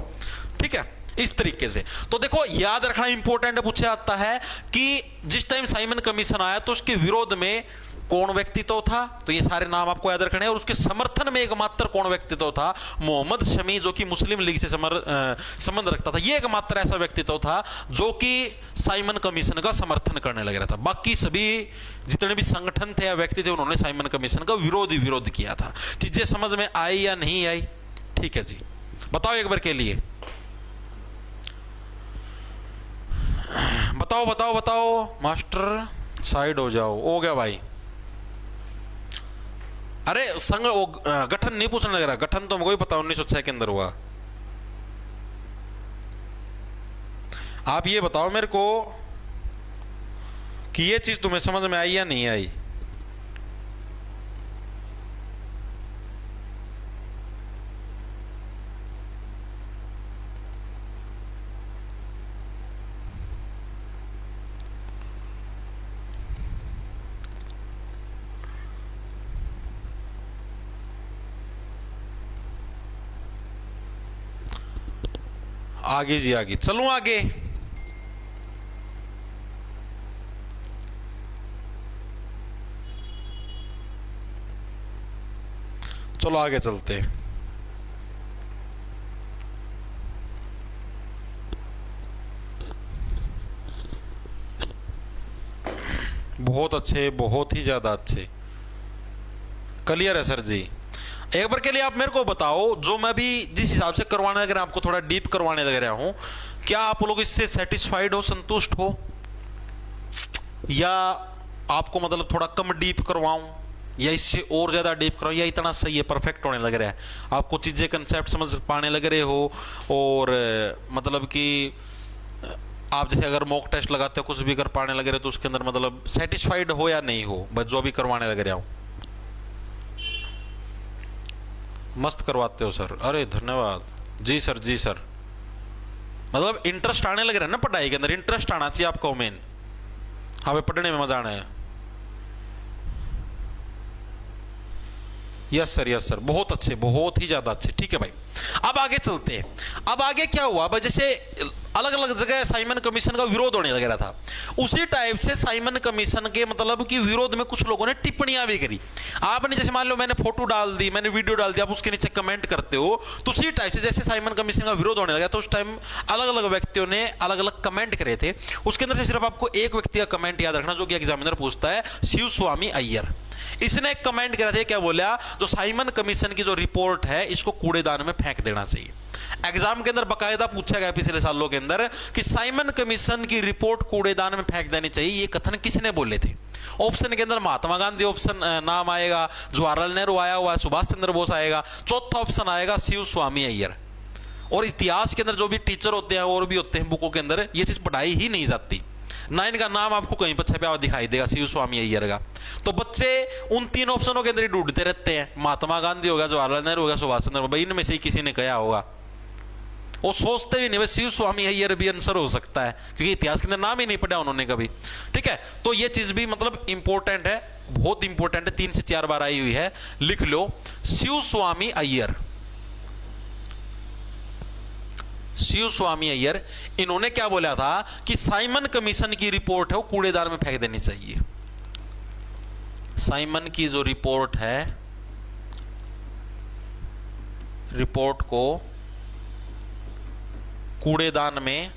ठीक है, इस तरीके से। तो देखो याद रखना इंपॉर्टेंट पूछा जाता है कि जिस टाइम साइमन कमीशन आया तो उसके विरोध में कौन व्यक्तित्व था, तो ये सारे नाम आपको याद रखने हैं। और उसके समर्थन में एकमात्र कौन व्यक्तित्व था, मोहम्मद शमी, जो कि मुस्लिम लीग से संबंध रखता था। ये एकमात्र ऐसा व्यक्तित्व था जो कि साइमन कमीशन का समर्थन करने लग रहा था। बाकी सभी जितने भी संगठन थे या व्यक्ति थे, उन्होंने साइमन कमीशन का विरोध किया था। चीजें समझ में आई या नहीं आई? ठीक है जी, बताओ एक बार के लिए, बताओ बताओ बताओ। मास्टर साइड हो जाओ। हो गया भाई। अरे संघ वो गठन नहीं पूछने लग रहा, गठन तो हमको ही पता 1906 के अंदर हुआ। आप ये बताओ मेरे को कि ये चीज तुम्हें समझ में आई या नहीं आई? आगे जी आगे, चलूं आगे। चलो आगे चलते हैं। बहुत अच्छे, बहुत ही ज्यादा अच्छे, क्लियर है सर जी। एक बार के लिए आप मेरे को बताओ, जो मैं भी जिस हिसाब से करवाने लग रहा हूं, आपको थोड़ा डीप करवाने लग रहा हूं, क्या आप लोग इससे सेटिस्फाइड हो, संतुष्ट हो, या आपको मतलब थोड़ा कम डीप करवाऊं, या इससे और ज्यादा डीप कराऊं, या इतना सही है, परफेक्ट होने लग रहा है, आपको चीजें कंसेप्ट समझ पाने लग रहे हो, और मतलब कि आप जैसे अगर मॉक टेस्ट लगाते हो, कुछ भी कर पाने लग रहे हो, तो उसके अंदर मतलब सेटिस्फाइड हो या नहीं हो, बस जो भी करवाने लग रहा हूं? मस्त करवाते हो सर, अरे धन्यवाद जी सर, जी सर। मतलब इंटरेस्ट आने लग रहा है ना पढ़ाई के अंदर, इंटरेस्ट आना चाहिए आपको मेन, हमें पढ़ने में मजा आना है। यस सर, यस सर, बहुत अच्छे, बहुत ही ज्यादा अच्छे। ठीक है भाई, अब आगे चलते हैं। अब आगे क्या हुआ भाई, जैसे अलग अलग जगह साइमन कमीशन का विरोध होने लग रहा था, उसी टाइप से साइमन कमीशन के मतलब कि विरोध में कुछ लोगों ने टिप्पणियां भी करी। आपने जैसे मान लो मैंने फोटो डाल दी, मैंने वीडियो डाल दी, आप उसके नीचे कमेंट करते हो, तो उसी टाइप से जैसे साइमन कमीशन का विरोध होने लगा, तो उस टाइम अलग अलग व्यक्तियों ने अलग अलग कमेंट करे थे। उसके अंदर से सिर्फ आपको एक व्यक्ति का कमेंट याद रखना, जो कि एग्जामिनर पूछता है, शिव स्वामी अय्यर। इसने एक कमेंट करा था, क्या बोला, जो साइमन कमीशन की जो रिपोर्ट है, इसको कूड़ेदान में फेंक देना चाहिए। एग्जाम के अंदर बकायदा पूछा गया पिछले सालों के अंदर कि साइमन कमीशन की रिपोर्ट कूड़ेदान में फेंक देनी चाहिए, ये कथन किसने बोले थे? ऑप्शन के अंदर महात्मा गांधी ऑप्शन नाम आएगा, जवाहरलाल नेहरू आया हुआ है, सुभाष चंद्र बोस आएगा, चौथा ऑप्शन आएगा शिव स्वामी अय्यर। और इतिहास के अंदर जो भी टीचर होते हैं और भी होते हैं बुकों के अंदर, ये चीज पढ़ाई ही नहीं जाती ना, इनका नाम आपको कहीं पर छपा हुआ दिखाई देगा, शिव स्वामी अय्यर का। तो बच्चे उन तीन ऑप्शनों के अंदर ही ढूंढते रहते हैं, महात्मा गांधी होगा, जवाहरलाल नेहरू होगा, सुभाष चंद्र बोस, इनमें से ही किसी ने कहा होगा। वो सोचते भी नहीं, शिव स्वामी अय्यर भी आंसर हो सकता है, क्योंकि इतिहास के अंदर नाम ही नहीं पढ़ा उन्होंने कभी। ठीक है, तो ये चीज भी मतलब इंपॉर्टेंट है, बहुत इंपॉर्टेंट है, 3 से 4 बार आई हुई है, लिख लो, शिव स्वामी अय्यर। शिव स्वामी अय्यर, इन्होंने क्या बोला था कि साइमन कमीशन की रिपोर्ट है वो कूड़ेदान में फेंक देनी चाहिए। साइमन की जो रिपोर्ट है, रिपोर्ट को कूड़ेदान में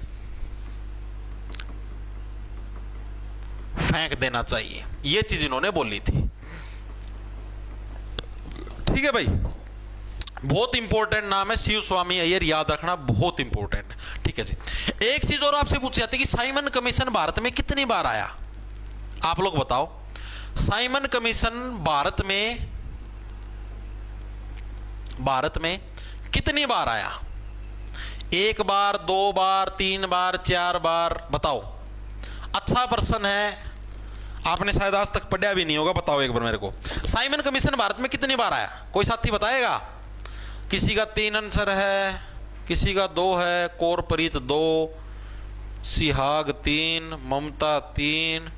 फेंक देना चाहिए, ये चीज इन्होंने बोली थी। ठीक है भाई, बहुत इंपॉर्टेंट नाम है शिव स्वामी अय्यर, याद रखना, बहुत इंपॉर्टेंट। ठीक है जी, एक चीज और आपसे पूछी जाती है कि साइमन कमीशन भारत में कितनी बार आया? आप लोग बताओ, साइमन कमीशन भारत में कितनी बार आया? 1 बार, 2 बार, 3 बार, 4 बार? बताओ, अच्छा प्रश्न है, आपने शायद आज तक पढ़ा भी नहीं होगा। बताओ एक बार मेरे को, साइमन कमीशन भारत में कितनी बार आया? कोई साथी बताएगा? किसी का 3 आंसर है, किसी का 2 है, कौरप्रीत 2, सिहाग 3, ममता 3,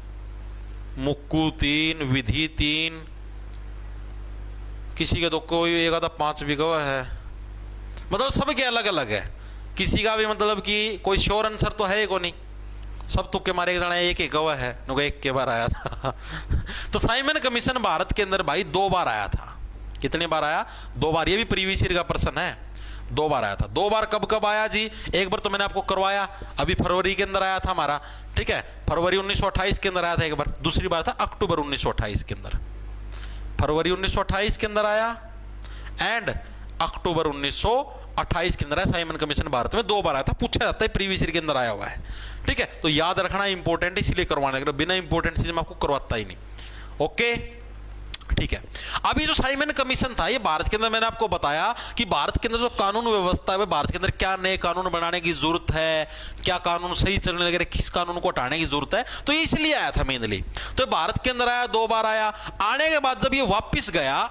मुक्कू 3, विधि 3, किसी का तो कोई एक आधा 5 भी गवा है, मतलब सबके अलग अलग है। किसी का भी मतलब कि कोई श्योर आंसर तो है को नहीं, सब तुक्के मारे जाना, एक ही गवाह है नुको एक के बार आया था। तो साइमन कमीशन भारत के अंदर भाई 2 बार आया था। कितनी बार आया? 2 बार। ये भी प्रीवियस ईयर का प्रश्न है, 2 बार आया था। 2 बार कब कब आया जी? एक बार तो मैंने आपको करवाया, अभी फरवरी के अंदर आया था हमारा, ठीक है, फरवरी 1928 के अंदर आया था एक बार। दूसरी बार था अक्टूबर 1928 के अंदर। फरवरी 1928 के अंदर आया एंड अक्टूबर 1928 के अंदर आया साइमन कमीशन भारत में। 2 बार आया था, पूछा जाता है प्रीवियस ईयर के अंदर आया हुआ है, ठीक है। तो याद रखना इंपॉर्टेंट, इसीलिए करवाने के लिए, बिना इंपॉर्टेंट चीज में आपको करवाता ही नहीं। ओके, ठीक है। अभी जो साइमन कमीशन था ये भारत के अंदर, मैंने आपको बताया कि भारत के अंदर जो कानून व्यवस्था है, भारत के अंदर क्या नए कानून बनाने की जरूरत है, क्या कानून सही चलने लगे, किस कानून को हटाने की जरूरत है, तो ये इसलिए आया था मेनली। तो भारत के अंदर आया, 2 बार आया। आने के बाद जब ये वापिस गया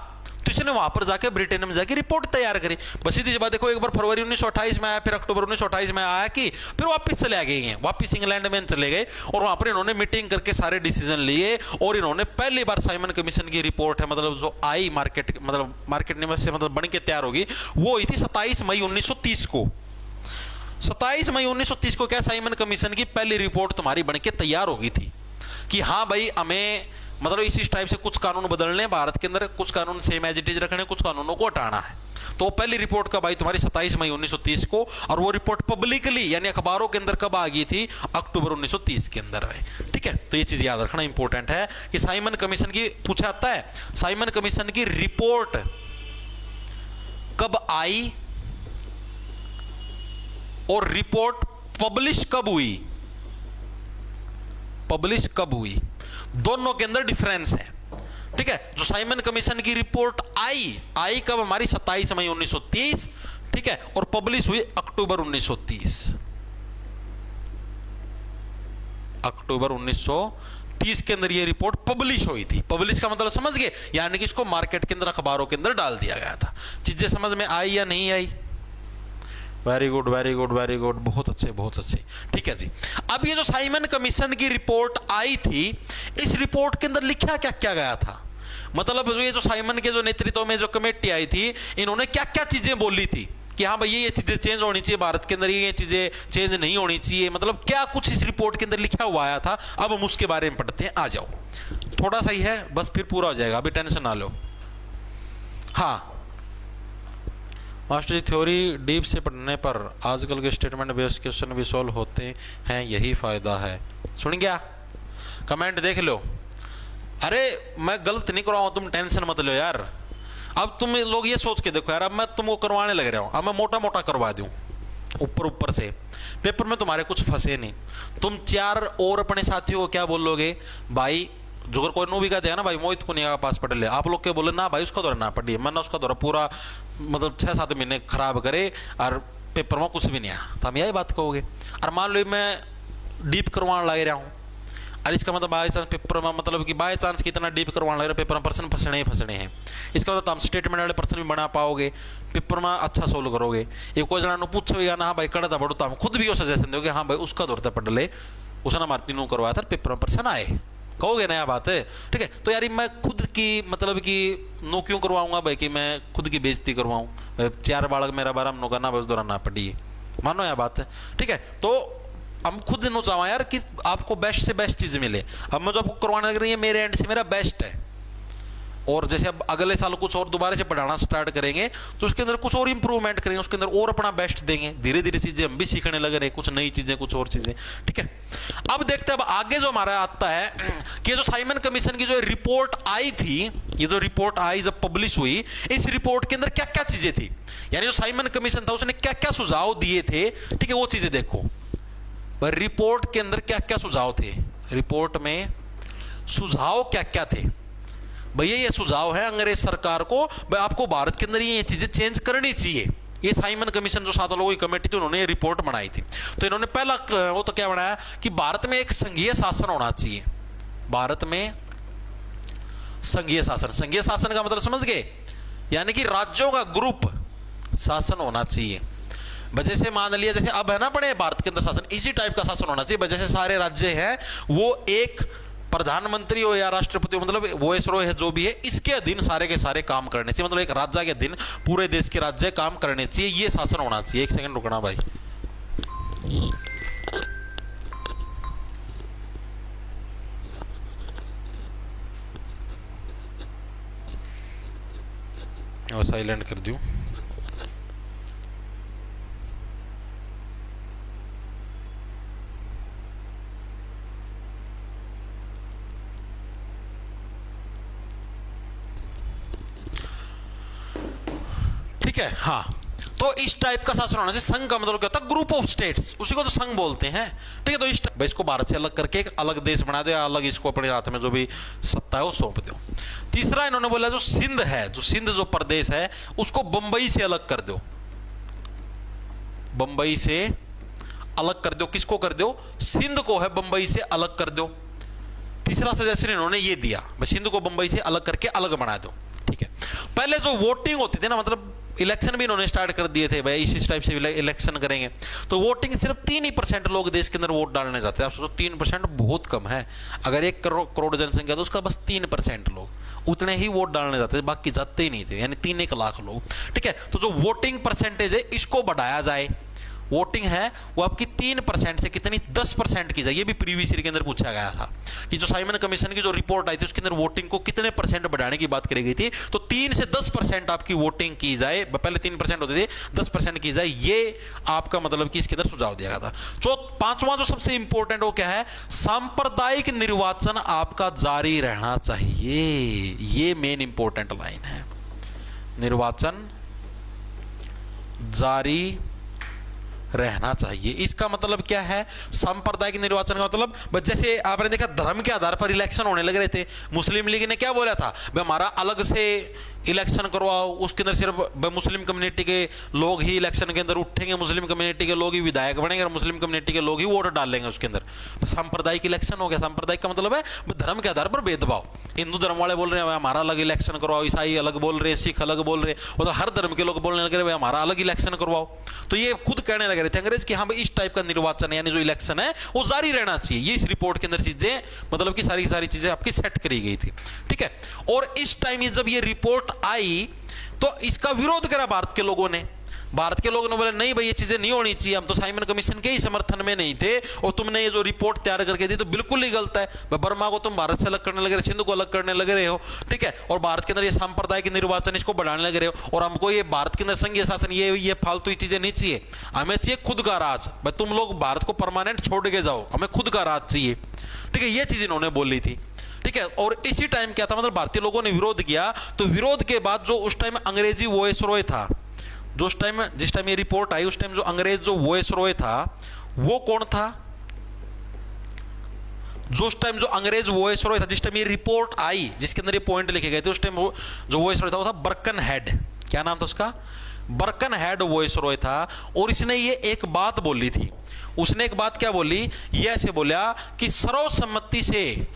तो इसने वहां पर जाके ब्रिटेन में जाके रिपोर्ट तैयार करी। बस सीधी बात देखो, एक बार फरवरी 1928 में आया, फिर अक्टूबर 1928 में आया कि फिर वापस चले गए हैं, वापस इंग्लैंड में चले गए और वहां पर इन्होंने मीटिंग करके सारे डिसीजन लिए और इन्होंने पहली बार साइमन कमीशन की रिपोर्ट है, मतलब जो आई मार्केट, मतलब मार्केट से मतलब बन के तैयार होगी, वो हुई थी 27 मई 1930 को। 27 मई 1930 को क्या साइमन कमीशन की पहली रिपोर्ट तुम्हारी बन के तैयार होगी थी कि हाँ भाई हमें मतलब इस टाइप से कुछ कानून बदलने भारत के अंदर, कुछ कानून सेम एज इट इज रखने, कुछ कानूनों को हटाना है। तो पहली रिपोर्ट कब आई तुम्हारी? 27 मई 1930 को। और वो रिपोर्ट पब्लिकली यानी अखबारों के अंदर कब आ गई थी? अक्टूबर 1930 के अंदर है, ठीक है। तो ये चीज याद रखना इंपॉर्टेंट है कि साइमन कमीशन की पूछा जाता है, साइमन कमीशन की रिपोर्ट कब आई और रिपोर्ट पब्लिश कब हुई, पब्लिश कब हुई, दोनों के अंदर डिफरेंस है, ठीक है। जो साइमन कमीशन की रिपोर्ट आई कब? हमारी 27 मई 1930, ठीक है, और पब्लिश हुई अक्टूबर 1930। अक्टूबर 1930 के अंदर ये रिपोर्ट पब्लिश हुई थी। पब्लिश का मतलब समझ गए, यानी कि इसको मार्केट के अंदर, अखबारों के अंदर डाल दिया गया था। चीजें समझ में आई या नहीं आई? Very good, very good, very good, बहुत अच्छे, बहुत अच्छे, ठीक है जी। अब ये जो साइमन कमीशन की रिपोर्ट आई थी, इस रिपोर्ट के अंदर लिखा क्या क्या गया था, मतलब ये जो साइमन के जो नेतृत्व में जो कमेटी आई थी, इन्होंने क्या क्या चीजें बोली थी कि हाँ भाई ये चीजें चेंज होनी चाहिए भारत के अंदर, ये चीजें चेंज नहीं होनी चाहिए, मतलब क्या कुछ इस रिपोर्ट के अंदर लिखा हुआ आया था। अब हम उसके बारे में पढ़ते हैं, आ जाओ। थोड़ा सा ही है बस, फिर पूरा हो जाएगा, अभी टेंशन ना लो। हाँ मास्टर जी, थ्योरी डीप से पढ़ने पर आजकल के स्टेटमेंट बेस्ड क्वेश्चन भी सॉल्व होते हैं, यही फायदा है। सुन गया? कमेंट देख लो। अरे मैं गलत नहीं करवाऊँ, तुम टेंशन मत लो यार। अब तुम लोग ये सोच के देखो यार, अब मैं तुमको करवाने लग रहा हूँ, अब मैं मोटा मोटा करवा दूँ ऊपर ऊपर से, पेपर में तुम्हारे कुछ फंसे नहीं। तुम 4 और अपने साथियों को क्या बोलोगे? भाई जो कोई नो भी का देगा ना भाई, मोहित पुनिया का पास पढ़ ले। आप लोग क्या बोले ना भाई उसका दौरा ना पढ़िए, मैंने उसका दौरा पूरा मतलब 6-7 महीने खराब करे और पेपर में कुछ भी नहीं आया, तो हम यही बात कहोगे। और मान लो मैं डीप करवाने लग रहा हूँ, और इसका मतलब बाई चांस पेपर में, मतलब कि बाई चांस कितना डीप करवाने लग रहा है, पेपर में प्रश्न फंसने ही फंसने हैं। इसका मतलब हम स्टेटमेंट वाले प्रश्न भी बना पाओगे, पेपर में अच्छा सोल्व करोगे। ये कोई जना पूछेगा ना हाँ भाई कड़ा था पढ़ो, तो हम खुद भी वो सजेशन दोगे हाँ भाई उसका दौरता पढ़ ले, उसने हमारे तीनों करवाया था, पेपर में प्रश्न आए, कहोगे नया बात है, ठीक है। तो यार मैं खुद की मतलब कि नो क्यों करवाऊंगा भाई कि मैं खुद की बेइज्जती करवाऊं, 4 बालक मेरा बारा नो करना बस दौरान ना पढ़िए, मानो यह बात है, ठीक है। तो हम खुद नो चाहवा यार कि आपको बेस्ट से बेस्ट चीज मिले। अब मैं जो आपको करवाने लग रही है मेरे एंड से मेरा बेस्ट है, और जैसे अब अगले साल कुछ और दोबारा से पढ़ाना स्टार्ट करेंगे तो उसके अंदर कुछ और इंप्रूवमेंट करेंगे, उसके अंदर और अपना बेस्ट देंगे, धीरे धीरे चीजें हम भी सीखने लग रहे हैं, कुछ नई चीजें, कुछ और चीजें, ठीक है। अब देखते हैं अब आगे जो हमारा आता है कि जो साइमन कमीशन की जो रिपोर्ट आई थी, ये जो रिपोर्ट आई जब पब्लिश हुई, इस रिपोर्ट के अंदर क्या क्या चीजें थी, यानी जो साइमन कमीशन था उसने क्या क्या सुझाव दिए थे, ठीक है, वो चीजें देखो। रिपोर्ट के अंदर क्या क्या सुझाव थे, रिपोर्ट में सुझाव क्या क्या थे भैया? ये सुझाव है अंग्रेज सरकार को, भाई आपको भारत के अंदर ये चीजें चेंज करनी चाहिए। ये साइमन कमीशन जो 7 लोगों की कमेटी थी उन्होंने ये रिपोर्ट बनाई थी। तो इन्होंने पहला वो तो क्या बनाया कि भारत में एक संघीय शासन होना चाहिए, भारत में संघीय शासन। संघीय शासन का मतलब समझ गए, यानी कि राज्यों का ग्रुप शासन होना चाहिए। वजह से मान लिया जैसे अब है ना बड़े भारत के अंदर शासन, इसी टाइप का शासन होना चाहिए। वजह से सारे राज्य हैं वो एक प्रधानमंत्री हो या राष्ट्रपति हो, मतलब वॉइसरॉय है जो भी है, इसके अधीन सारे के सारे काम करने चाहिए, मतलब एक राज्य के अधीन पूरे देश के राज्य काम करने चाहिए, ये शासन होना चाहिए। एक सेकंड रुकना भाई। और साइलेंट कर दूं। ठीक है, हाँ। तो इस टाइप का शासन होना चाहिए। संघ का मतलब क्या होता है? ग्रुप ऑफ स्टेट्स, उसी को तो संघ बोलते हैं। ठीक है, तो इस भाई इसको भारत से अलग करके एक अलग देश बना दो, या अलग इसको अपने हाथ में जो भी सत्ता है वो सौंप दो। तीसरा इन्होंने बोला जो सिंध है, जो सिंध जो प्रदेश है उसको बंबई से अलग कर दो। बंबई से अलग कर दो। किसको कर दो? सिंध को है बंबई से अलग कर दो। तीसरा सजेशन इन्होंने ये दिया, सिंध को बंबई से अलग करके अलग बना दो। ठीक है, पहले जो वोटिंग होती थी ना, मतलब इलेक्शन भी इन्होंने स्टार्ट कर दिए थे भाई, इस टाइप से इलेक्शन करेंगे। तो वोटिंग सिर्फ 3% लोग देश के अंदर वोट डालने जाते हैं। आप सोचो 3% बहुत कम है। अगर 1 करोड़ जनसंख्या तो उसका बस 3% लोग उतने ही वोट डालने जाते थे, बाकी जाते ही नहीं थे, यानी 3-1 लाख लोग। ठीक है, तो जो वोटिंग परसेंटेज है इसको बढ़ाया जाए। वोटिंग है वो आपकी 3% से कितनी 10% की जाए। ये भी प्रीवियस ईयर के अंदर पूछा गया था कि जो साइमन कमीशन की जो रिपोर्ट आई थी उसके अंदर वोटिंग को कितने % बढ़ाने की बात करी गई थी। तो 3 से 10% आपकी वोटिंग की जाए। पहले 3% होती थी, 10% की जाए। ये आपका मतलब कि इसके अंदर सुझाव दिया गया था। जो पांचवा जो सबसे इंपॉर्टेंट वो क्या है? सांप्रदायिक निर्वाचन आपका जारी रहना चाहिए। ये मेन इंपॉर्टेंट लाइन है। निर्वाचन जारी रहना चाहिए। इसका मतलब क्या है? सांप्रदायिक निर्वाचन का मतलब जैसे आपने देखा धर्म के आधार पर इलेक्शन होने लग रहे थे। मुस्लिम लीग ने क्या बोला था? भाई हमारा अलग से इलेक्शन करवाओ, उसके अंदर सिर्फ मुस्लिम कम्युनिटी के लोग ही इलेक्शन के अंदर उठेंगे, मुस्लिम कम्युनिटी के लोग ही विधायक बनेंगे और मुस्लिम कम्युनिटी के लोग ही वोट डालेंगे उसके अंदर। सांप्रदायिक इलेक्शन हो गया। सांप्रदायिक का मतलब है धर्म के आधार पर भेदभाव। हिंदू धर्म वाले बोल रहे हैं हमारा अलग इलेक्शन करवाओ, ईसाई अलग बोल रहे हैं, सिख अलग बोल रहे हैं, मतलब हर धर्म के लोग बोलने लग रहे हैं हमारा अलग इलेक्शन करवाओ। तो ये खुद कहने लग रहे थे अंग्रेज कि हाँ भाई इस टाइप का निर्वाचन है, यानी जो इलेक्शन है वो जारी रहना चाहिए। ये इस रिपोर्ट के अंदर चीजें मतलब कि सारी चीजें आपकी सेट करी गई थी। ठीक है, और इस टाइम जब ये रिपोर्ट आई तो इसका विरोध करा भारत के लोगों ने। भारत के लोगों ने बोले नहीं भाई ये चीजें नहीं होनी चाहिए, हम तो साइमन कमीशन के ही समर्थन में नहीं थे और तुमने ये जो रिपोर्ट तैयार करके दी तो बिल्कुल ही गलत है। बर्मा को तुम भारत से अलग करने लगे, सिंध को अलग करने लग रहे हो। ठीक है, और भारत के अंदर ये सांप्रदायिक निर्वाचन इसको बढ़ाने लग रहे हो, और हमको ये भारत के अंदर संघीय शासन ये फालतू चीजें नहीं चाहिए, हमें चाहिए खुद का राज। भाई तुम लोग भारत को परमानेंट छोड़ के जाओ, हमें खुद का राज चाहिए। ठीक है, ये चीज इन्होंने बोली थी। ठीक है, और इसी टाइम क्या था, मतलब भारतीय लोगों ने विरोध किया। तो विरोध के बाद जो उस टाइम अंग्रेजी वॉइसरॉय था, जिस टाइम ये रिपोर्ट आई उस टाइम जो अंग्रेज जो वॉइसरॉय था वो कौन था? उस टाइम जो अंग्रेज वॉइसरॉय था, जिस टाइम ये रिपोर्ट आई जिसके अंदर ये पॉइंट लिखे गए थे, उस टाइम जो वॉइसरॉय था वो था बर्कनहेड। क्या नाम था उसका? बर्कनहेड वॉइसरॉय था। और इसने ये एक बात बोली थी। उसने एक बात क्या बोली? ये ऐसे बोला कि सर्वसम्मति से,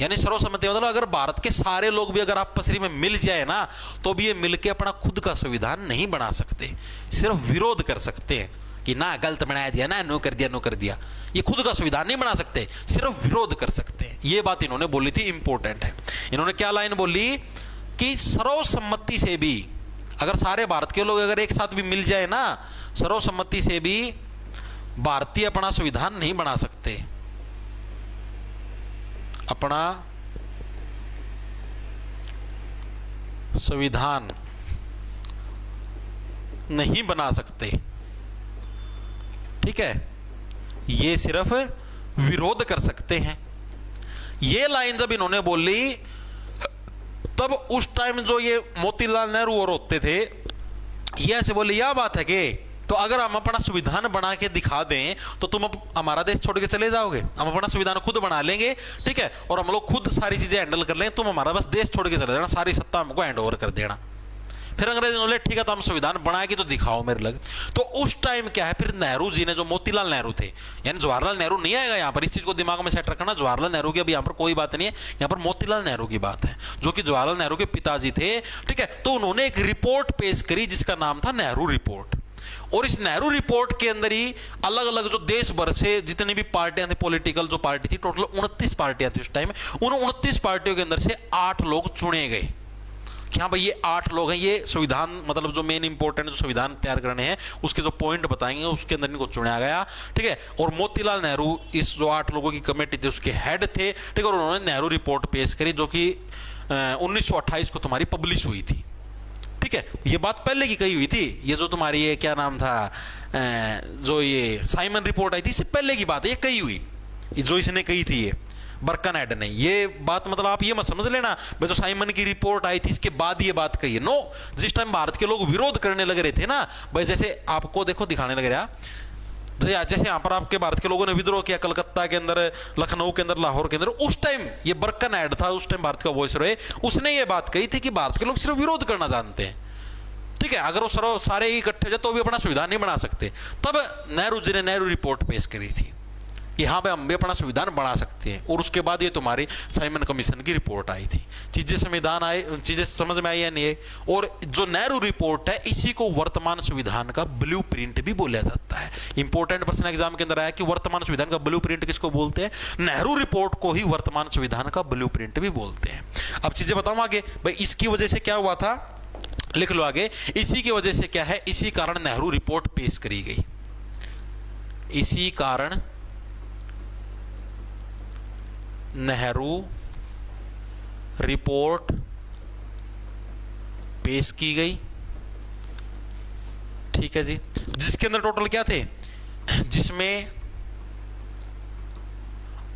यानी सर्वसम्मति मतलब अगर भारत के सारे लोग भी अगर आपस में मिल जाए ना तो भी ये मिलके अपना खुद का संविधान नहीं बना सकते, सिर्फ विरोध कर सकते हैं कि ना गलत बना दिया, ना नो कर दिया। ये खुद का संविधान नहीं बना सकते, सिर्फ विरोध कर सकते हैं। ये बात इन्होंने बोली थी, इंपॉर्टेंट है। इन्होंने क्या लाइन बोली कि सर्वसम्मति से भी अगर सारे भारत के लोग अगर एक साथ भी मिल जाए ना, सर्वसम्मति से भी भारतीय अपना संविधान नहीं बना सकते, अपना संविधान नहीं बना सकते। ठीक है, ये सिर्फ विरोध कर सकते हैं। ये लाइन जब इन्होंने बोली तब उस टाइम जो ये मोतीलाल नेहरू और होते थे ये ऐसे बोले यह बात है कि तो अगर हम अपना संविधान बना के दिखा दें तो तुम अब हमारा देश छोड़ के चले जाओगे, हम अपना संविधान खुद बना लेंगे। ठीक है, और हम लोग खुद सारी चीजें हैंडल कर लेंगे, तुम हमारा बस देश छोड़ के चले जाना, सारी सत्ता हमको हैंड ओवर कर देना। फिर अंग्रेज बोले ठीक है तो हम संविधान बना के तो दिखाओ मेरे लग। तो उस टाइम क्या है, फिर नेहरू जी ने, जो मोतीलाल नेहरू थे, यानी जवाहरलाल नेहरू नहीं आएगा यहाँ पर, इस चीज को दिमाग में सेट रखना। जवाहरलाल नेहरू की अभी यहाँ पर कोई बात नहीं है, यहाँ पर मोतीलाल नेहरू की बात है जो कि जवाहरलाल नेहरू के पिताजी थे। ठीक है, तो उन्होंने एक रिपोर्ट पेश करी जिसका नाम था नेहरू रिपोर्ट। और इस नेहरू रिपोर्ट के अंदर ही अलग अलग जो देश भर से जितनी भी पार्टियां थी, पॉलिटिकल जो पार्टी थी, टोटल 29 पार्टियां थी उस टाइम। उन 29 पार्टियों के अंदर से 8 लोग चुने गए कि हाँ भाई ये 8 लोग हैं, ये संविधान मतलब जो मेन इंपॉर्टेंट जो संविधान तैयार करने हैं उसके जो पॉइंट बताएंगे उसके अंदर इनको चुना गया। ठीक है, और मोतीलाल नेहरू इस जो 8 लोगों की कमेटी थी उसके हेड थे। ठीक है, और उन्होंने नेहरू रिपोर्ट पेश करी जो कि 1928 को तुम्हारी पब्लिश हुई थी। ठीक ठीक है, ये बात पहले की कही हुई थी। ये जो तुम्हारी ये क्या नाम था, जो ये साइमन रिपोर्ट आई थी, इससे पहले की बात है, ये कही हुई, जो इसने कही थी ये बर्कनहेड ने। ये बात मतलब आप ये मत समझ लेना भाई जो साइमन की रिपोर्ट आई थी इसके बाद ये बात कही है, नो। जिस टाइम भारत के लोग विरोध करने लग रहे थे ना भाई, जैसे आपको देखो दिखाने लग रहा, तो जैसे यहां पर आपके भारत के लोगों ने विद्रोह किया कलकत्ता के अंदर, लखनऊ के अंदर, लाहौर के अंदर, उस टाइम ये बर्कनहेड था, उस टाइम भारत का वॉइस रहे, उसने ये बात कही थी कि भारत के लोग सिर्फ विरोध करना जानते हैं, ठीक है, अगर वो सारे इकट्ठे हो जाए तो भी अपना संविधान नहीं बना सकते। तब नेहरू जी ने नेहरू रिपोर्ट पेश करी थी कि हाँ भाई हम भी अपना संविधान बना सकते हैं, और उसके बाद ये तुम्हारी साइमन कमीशन की रिपोर्ट आई थी। चीजें संविधान आए, चीजें समझ में आई या नहीं है। और जो नेहरू रिपोर्ट है इसी को वर्तमान संविधान का ब्लूप्रिंट भी बोला जाता है। इंपॉर्टेंट प्रश्न एग्जाम के अंदर आया कि वर्तमान संविधान का ब्लूप्रिंट किसको बोलते हैं, नेहरू रिपोर्ट को ही वर्तमान संविधान का ब्लूप्रिंट भी बोलते हैं। अब चीजें बताऊं आगे भाई, इसकी वजह से क्या हुआ था, लिख लो आगे। इसी की वजह से क्या है, इसी कारण नेहरू रिपोर्ट पेश करी गई, इसी कारण नेहरू रिपोर्ट पेश की गई, ठीक है जी। जिसके अंदर टोटल क्या थे, जिसमें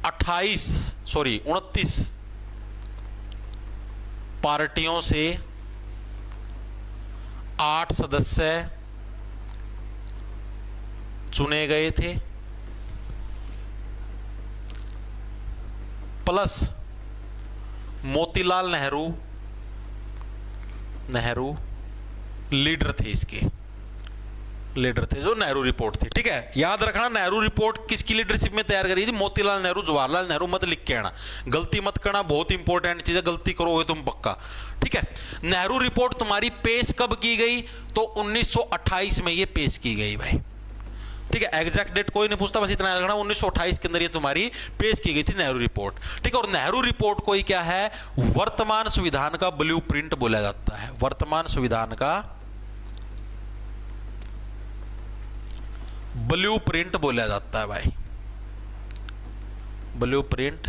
29 पार्टियों से 8 सदस्य चुने गए थे, प्लस मोतीलाल नेहरू लीडर थे, इसके लीडर थे जो नेहरू रिपोर्ट थी, ठीक है। याद रखना नेहरू रिपोर्ट किसकी लीडरशिप में तैयार करी थी, मोतीलाल नेहरू, जवाहरलाल नेहरू मत लिख के आना, गलती मत करना, बहुत इंपॉर्टेंट चीज है, गलती करोगे तुम पक्का, ठीक है। नेहरू रिपोर्ट तुम्हारी पेश कब की गई, तो 1928 में ये पेश की गई भाई, ठीक है। एग्जैक्ट डेट कोई नहीं पूछता, बस इतना याद रखना 1928 के अंदर ये तुम्हारी पेश की गई थी नेहरू रिपोर्ट, ठीक है। और नेहरू रिपोर्ट को ही क्या है, वर्तमान संविधान का ब्लूप्रिंट बोला जाता है, वर्तमान संविधान का ब्लूप्रिंट बोला जाता है भाई, ब्लूप्रिंट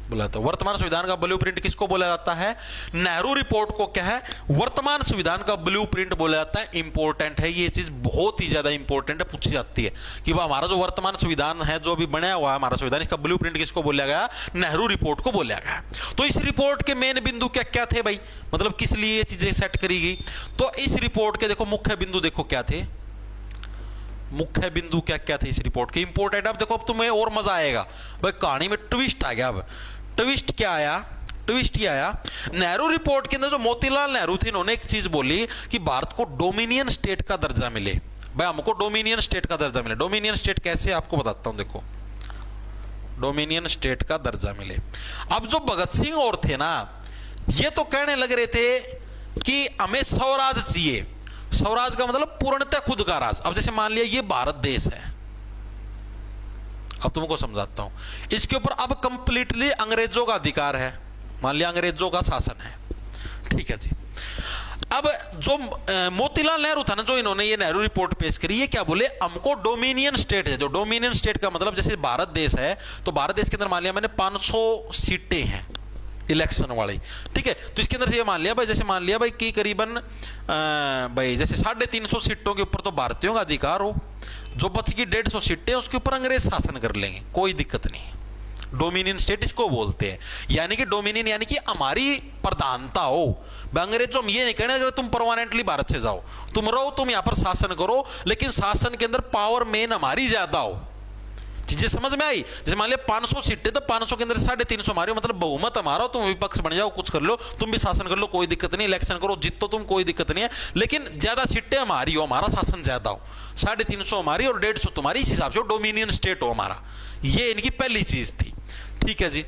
बोला जाता है। वर्तमान संविधान का ब्लूप्रिंट किसको बोला जाता है, नेहरू रिपोर्ट को क्या है, वर्तमान संविधान का ब्लूप्रिंट बोला जाता है। इंपॉर्टेंट है ये चीज, बहुत ही ज्यादा इंपॉर्टेंट है, पूछी जाती है कि हमारा जो वर्तमान संविधान है, जो अभी बनाया हुआ है हमारा संविधान, इसका ब्लूप्रिंट किसको बोला गया, नेहरू रिपोर्ट को बोला गया। तो इस रिपोर्ट के मेन बिंदु क्या क्या थे भाई, मतलब किस लिए ये चीजें सेट करी गई, तो इस रिपोर्ट के देखो मुख्य बिंदु देखो क्या थे, मुख्य बिंदु क्या क्या थे इस रिपोर्ट के, इंपॉर्टेंट। अब देखो अब तुम्हें और मजा आएगा भाई, कहानी में ट्विस्ट आ गया। अब ट्विस्ट क्या आया, ट्विस्ट ये आया, नेहरू रिपोर्ट के अंदर जो मोतीलाल नेहरू थे, इन्होंने एक चीज बोली कि भारत को डोमिनियन स्टेट का दर्जा मिले, भाई हमको डोमिनियन स्टेट का दर्जा मिले। डोमिनियन स्टेट कैसे, आपको बताता हूं, देखो डोमिनियन स्टेट का दर्जा मिले। अब जो भगत सिंह और थे ना, ये तो कहने लग रहे थे कि हमें स्वराज चाहिए। स्वराज का मतलब पूर्णतः खुद का राज। अब जैसे मान लिया ये भारत देश है, अब तुमको समझाता हूं, इसके ऊपर अब कंप्लीटली अंग्रेजों का अधिकार है, मान लिया अंग्रेजों का शासन है, ठीक है जी। अब जो मोतीलाल नेहरू था ना, जो इन्होंने ये नेहरू रिपोर्ट पेश करी, ये क्या बोले, हमको डोमिनियन स्टेट है। जो डोमिनियन स्टेट का मतलब जैसे भारत देश है, तो भारत देश के अंदर मान लिया मैंने 500 सीटें हैं इलेक्शन वाली, ठीक है। तो इसके अंदर से ये मान लिया भाई, जैसे मान लिया भाई कि करीबन भाई जैसे 350 सीटों के ऊपर तो भारतीयों का अधिकार हो, जो बच की 150 सीटें उसके ऊपर अंग्रेज शासन कर लेंगे, कोई दिक्कत नहीं। डोमिनियन स्टेट इसको बोलते हैं, यानी कि डोमिनियन यानी कि हमारी प्रधानता हो। अंग्रेज हम ये नहीं कहने अगर तुम परमानेंटली भारत से जाओ, तुम रहो, तुम यहां पर शासन करो, लेकिन शासन के अंदर पावर मेन हमारी ज्यादा हो। चीजें समझ में आई, जैसे मान लिया 500 सीटें, तो 500 के अंदर 350 हमारे, मतलब बहुमत हमारा, तुम विपक्ष बन जाओ, कुछ कर लो, तुम भी शासन कर लो, कोई दिक्कत नहीं, इलेक्शन करो, जीतो तुम, कोई दिक्कत नहीं है, लेकिन ज्यादा सीटें हमारी हो, हमारा शासन ज्यादा हो, 350 हमारी और 150 तुम्हारी, इस हिसाब से डोमिनियन स्टेट हो हमारा। ये इनकी पहली चीज थी, ठीक है जी।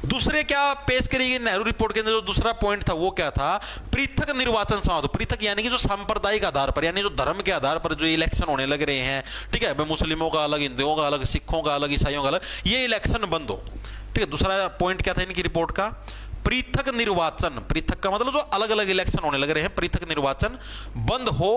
दूसरे क्या पेश करेगी नेहरू रिपोर्ट के अंदर, जो दूसरा पॉइंट था वो क्या था, पृथक निर्वाचन समाज। पृथक यानी कि जो सांप्रदायिक आधार पर, यानी जो धर्म के आधार पर जो इलेक्शन होने लग रहे हैं, ठीक है, मुस्लिमों का अलग, हिंदुओं का अलग, सिखों का अलग, ईसाइयों का अलग, ये इलेक्शन बंद हो, ठीक है। दूसरा पॉइंट क्या था इनकी रिपोर्ट का, पृथक निर्वाचन। पृथक का मतलब जो अलग अलग इलेक्शन होने लग रहे हैं, पृथक निर्वाचन बंद हो,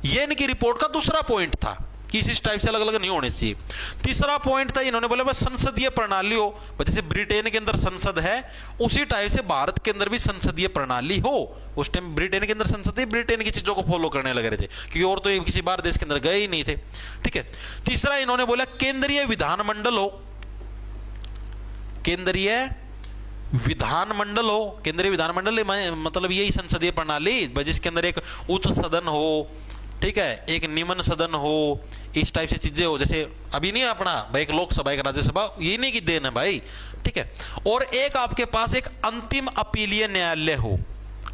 ये इनकी रिपोर्ट का दूसरा पॉइंट था। कि इस टाइप से अलग अलग नहीं होने चाहिए। तीसरा पॉइंट था इन्होंने बोला बस संसदीय प्रणाली हो, जैसे ब्रिटेन के अंदर संसद है उसी टाइप से भारत के अंदर भी संसदीय प्रणाली हो। उस टाइम ब्रिटेन के अंदर संसद है, ब्रिटेन की चीजों को फॉलो करने लग रहे थे क्योंकि और तो किसी बाहर देश के अंदर गए ही नहीं थे। ठीक है, तीसरा इन्होंने बोला केंद्रीय विधानमंडल हो, केंद्रीय विधानमंडल हो। केंद्रीय विधानमंडल मतलब यही संसदीय प्रणाली जिसके अंदर एक उच्च सदन हो, ठीक है, एक निम्न सदन हो, इस टाइप से चीजें हो। जैसे अभी नहीं अपना भाई एक लोकसभा एक राज्यसभा, ये नहीं की देन है भाई। ठीक है, और एक आपके पास एक अंतिम अपीलीय न्यायालय हो।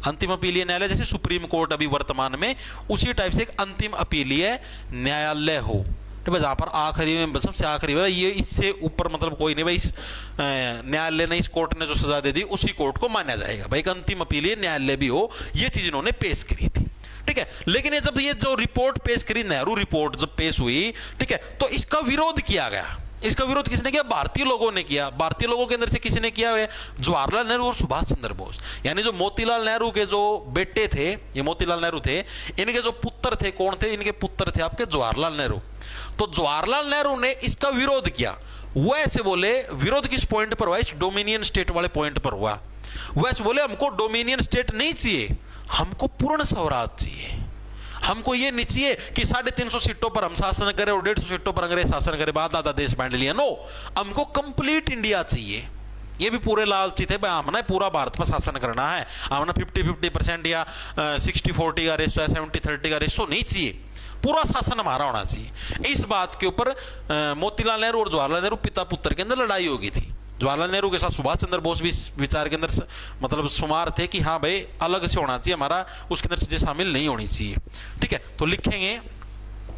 अंतिम अपीलीय न्यायालय जैसे सुप्रीम कोर्ट अभी वर्तमान में, उसी टाइप से एक अंतिम अपीलीय न्यायालय हो। तो भाई जहां पर आखिरी में सबसे आखिरी में ये इससे ऊपर मतलब कोई नहीं भाई, इस न्यायालय ने इस कोर्ट ने जो सजा दे दी उसी कोर्ट को माना जाएगा भाई, एक अंतिम अपीलीय न्यायालय भी हो। ये चीज इन्होंने पेश करी थी। ठीक है, लेकिन ये जब ये जो रिपोर्ट पेश करी, नेहरू रिपोर्ट जब पेश हुई, ठीक है, तो इसका विरोध किया गया। इसका विरोध किसने किया? भारतीय लोगों ने किया। भारतीय लोगों के अंदर से किसने किया है? जवाहरलाल नेहरू और सुभाष चंद्र बोस, यानी जो मोतीलाल नेहरू के जो बेटे थे, ये मोतीलाल नेहरू थे, इनके जो पुत्र थे कौन थे? इनके पुत्र थे आपके जवाहरलाल नेहरू। तो जवाहरलाल नेहरू ने इसका विरोध किया। वो ऐसे बोले, विरोध किस पॉइंट पर हुआ? इस डोमिनियन स्टेट वाले पॉइंट पर हुआ। वो ऐसे बोले हमको डोमिनियन स्टेट नहीं चाहिए, हमको पूर्ण स्वराज चाहिए। हमको ये नहीं चाहिए कि 350 सीटों पर हम शासन करें और 150 सीटों पर अंग्रेज शासन करे, बाद आधा देश बांट लिया। नो, हमको कंप्लीट इंडिया चाहिए। ये भी पूरे लालची थे, हमने पूरा भारत पर शासन करना है, हमने 50-50% या 60-40 का रेशो या 70-30 का रेशो नहीं चाहिए, पूरा शासन हमारा होना चाहिए। इस बात के ऊपर मोतीलाल नेहरू और जवाहरलाल नेहरू पिता पुत्र के अंदर लड़ाई होगी थी। जवाहरलाल नेहरू के साथ सुभाष चंद्र बोस भी इस विचार के अंदर मतलब शुमार थे कि हाँ भाई अलग से होना चाहिए हमारा, उसके अंदर चीजें शामिल नहीं होनी चाहिए। ठीक है, तो लिखेंगे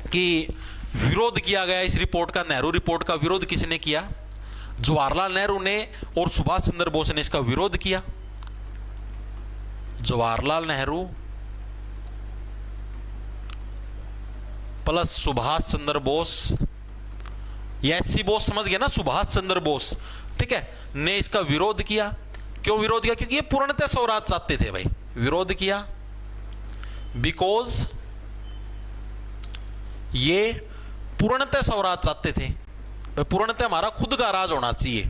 कि विरोध किया गया इस रिपोर्ट का। नेहरू रिपोर्ट का विरोध किसने किया? जवाहरलाल नेहरू ने और सुभाष चंद्र बोस ने इसका विरोध किया। जवाहरलाल नेहरू प्लस सुभाष चंद्र बोस, ये एससी बोस समझ गया ना, सुभाष चंद्र बोस, ठीक है, ने इसका विरोध किया। क्यों विरोध किया? क्योंकि ये पूर्णतः स्वराज चाहते थे भाई। विरोध किया बिकॉज ये पूर्णतः स्वराज चाहते थे, पूर्णतः हमारा खुद का राज होना चाहिए,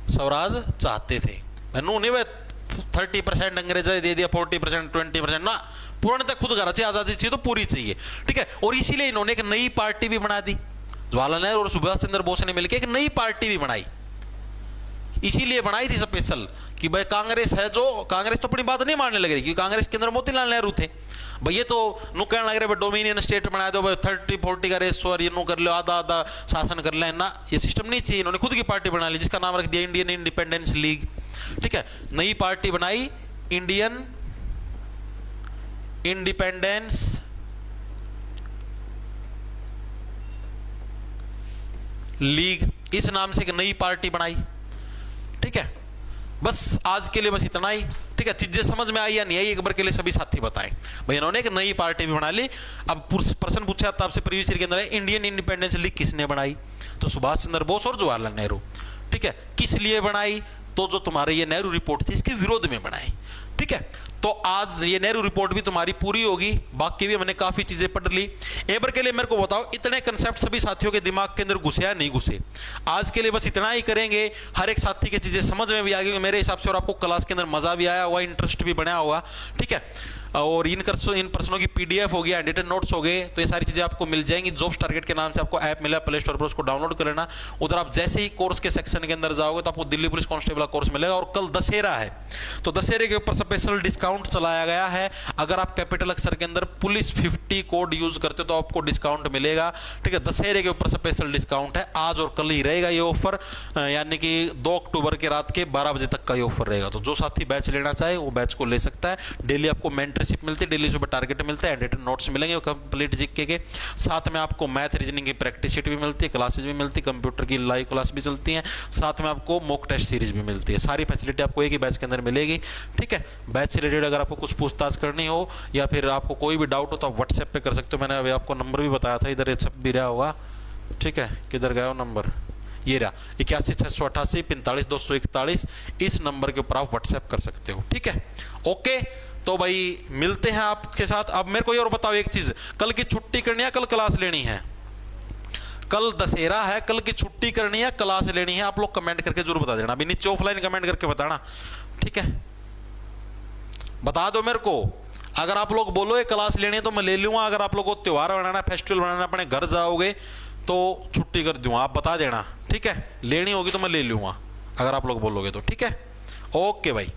स्वराज चाहते थे। उन्होंने 30% अंग्रेज दे दिया, 40% 20% ना, पूर्णतः खुद का राज, आजादी चाहिए तो पूरी चाहिए। ठीक है, और इसीलिए इन्होंने एक नई पार्टी भी बना दी। जवाहरलाल नेहरू और सुभाष चंद्र बोस ने मिलकर एक नई पार्टी भी बनाई। इसीलिए बनाई थी स्पेशल कि भाई कांग्रेस है, जो कांग्रेस तो अपनी बात नहीं मानने लग रही, क्योंकि कांग्रेस के अंदर मोतीलाल नेहरू थे। भाई ये तो नु कहने लग रहे भाई डोमिनियन स्टेट बना दो, भाई 30-40 का रेशो और ये नु कर लो, आधा आधा शासन कर लेना, ये सिस्टम नहीं चाहिए। इन्होंने खुद की पार्टी बना ली जिसका नाम रख दिया इंडियन इंडिपेंडेंस लीग। ठीक है, नई पार्टी बनाई इंडियन इंडिपेंडेंस लीग, इस नाम से एक नई पार्टी बनाई। ठीक है, बस आज के लिए बस इतना ही। ठीक है, चीजें समझ में आई या नहीं आई एक बार के लिए सभी साथी बताएं। भाई इन्होंने एक नई पार्टी भी बना ली। अब प्रश्न पूछा था आपसे प्रीवियस ईयर के अंदर, इंडियन इंडिपेंडेंस लीग किसने बनाई? तो सुभाष चंद्र बोस और जवाहरलाल नेहरू। ठीक है, किस लिए बनाई? तो जो तुम्हारे ये नेहरू रिपोर्ट थी इसके विरोध में बनाई। ठीक है, तो आज ये नेहरू रिपोर्ट भी तुम्हारी पूरी होगी, बाकी भी मैंने काफी चीजें पढ़ ली। एक बार के लिए मेरे को बताओ, इतने कंसेप्ट सभी साथियों के दिमाग के अंदर घुसे या नहीं घुसे? आज के लिए बस इतना ही करेंगे। हर एक साथी की चीजें समझ में भी आ गई मेरे हिसाब से, और आपको क्लास के अंदर मजा भी आया होगा, इंटरेस्ट भी बना होगा। ठीक है, और इन प्रश्नों की पीडीएफ हो गया, एडिटेड नोट्स हो गए, तो ये सारी चीजें आपको मिल जाएंगी। जॉब्स टारगेट के नाम से आपको ऐप मिला प्ले स्टोर पर, उसको डाउनलोड कर लेना। उधर आप जैसे ही कोर्स के सेक्शन के अंदर जाओगे तो आपको दिल्ली पुलिस कांस्टेबल का कोर्स मिलेगा। और कल दशहरा है, तो दशहरे के ऊपर स्पेशल डिस्काउंट चलाया गया है। अगर आप कैपिटल अक्षर के अंदर पुलिस 50 कोड यूज करते हो तो आपको डिस्काउंट मिलेगा। ठीक है, दशहरे के ऊपर स्पेशल डिस्काउंट है, आज और कल ही रहेगा ये ऑफर, यानी कि 2 अक्टूबर के रात के 12 बजे तक का ये ऑफर रहेगा। तो जो साथी बैच लेना चाहे वो बैच को ले सकता है। डेली आपको मेंटरशिप मिलती है, डेली टारगेट मिलता है, एडिटेड नोट्स मिलेंगे कंप्लीट जीके के साथ में, आपको मैथ रीजनिंग की प्रैक्टिस शीट भी मिलती है, क्लासेज भी मिलती है, कंप्यूटर की लाइव क्लास भी चलती है, साथ में आपको मॉक टेस्ट सीरीज भी मिलती है। सारी फैसिलिटी आपको एक ही बैच के अंदर मिलेगी। ठीक है, बैच से रिलेटेड अगर आपको कुछ पूछताछ करनी हो या फिर आपको कोई भी डाउट हो तो आप व्हाट्सएप पे कर सकते हो। मैंने अभी आपको नंबर भी बताया था, इधर छप भी रहा होगा। ठीक है, किधर गया वो नंबर? ये रहा 81 688 45 241। इस नंबर के ऊपर आप व्हाट्सएप कर सकते हो। ठीक है, ओके, तो भाई मिलते हैं आपके साथ। अब मेरे को ये और बताओ एक चीज, कल की छुट्टी करनी है, कल क्लास लेनी है? कल दशहरा है, कल की छुट्टी करनी है, क्लास लेनी है, आप लोग कमेंट करके जरूर बता देना। अभी नीचे ऑफलाइन कमेंट करके बताना, ठीक है? बता दो मेरे को, अगर आप लोग बोलो ये क्लास लेनी है तो मैं ले लूंगा। अगर आप लोग को त्योहार बनाना, फेस्टिवल बनाना, अपने घर जाओगे तो छुट्टी कर दूंगा, आप बता देना, ठीक है? लेनी होगी तो मैं ले लूंगा अगर आप लोग बोलोगे तो, ठीक है? ओके भाई।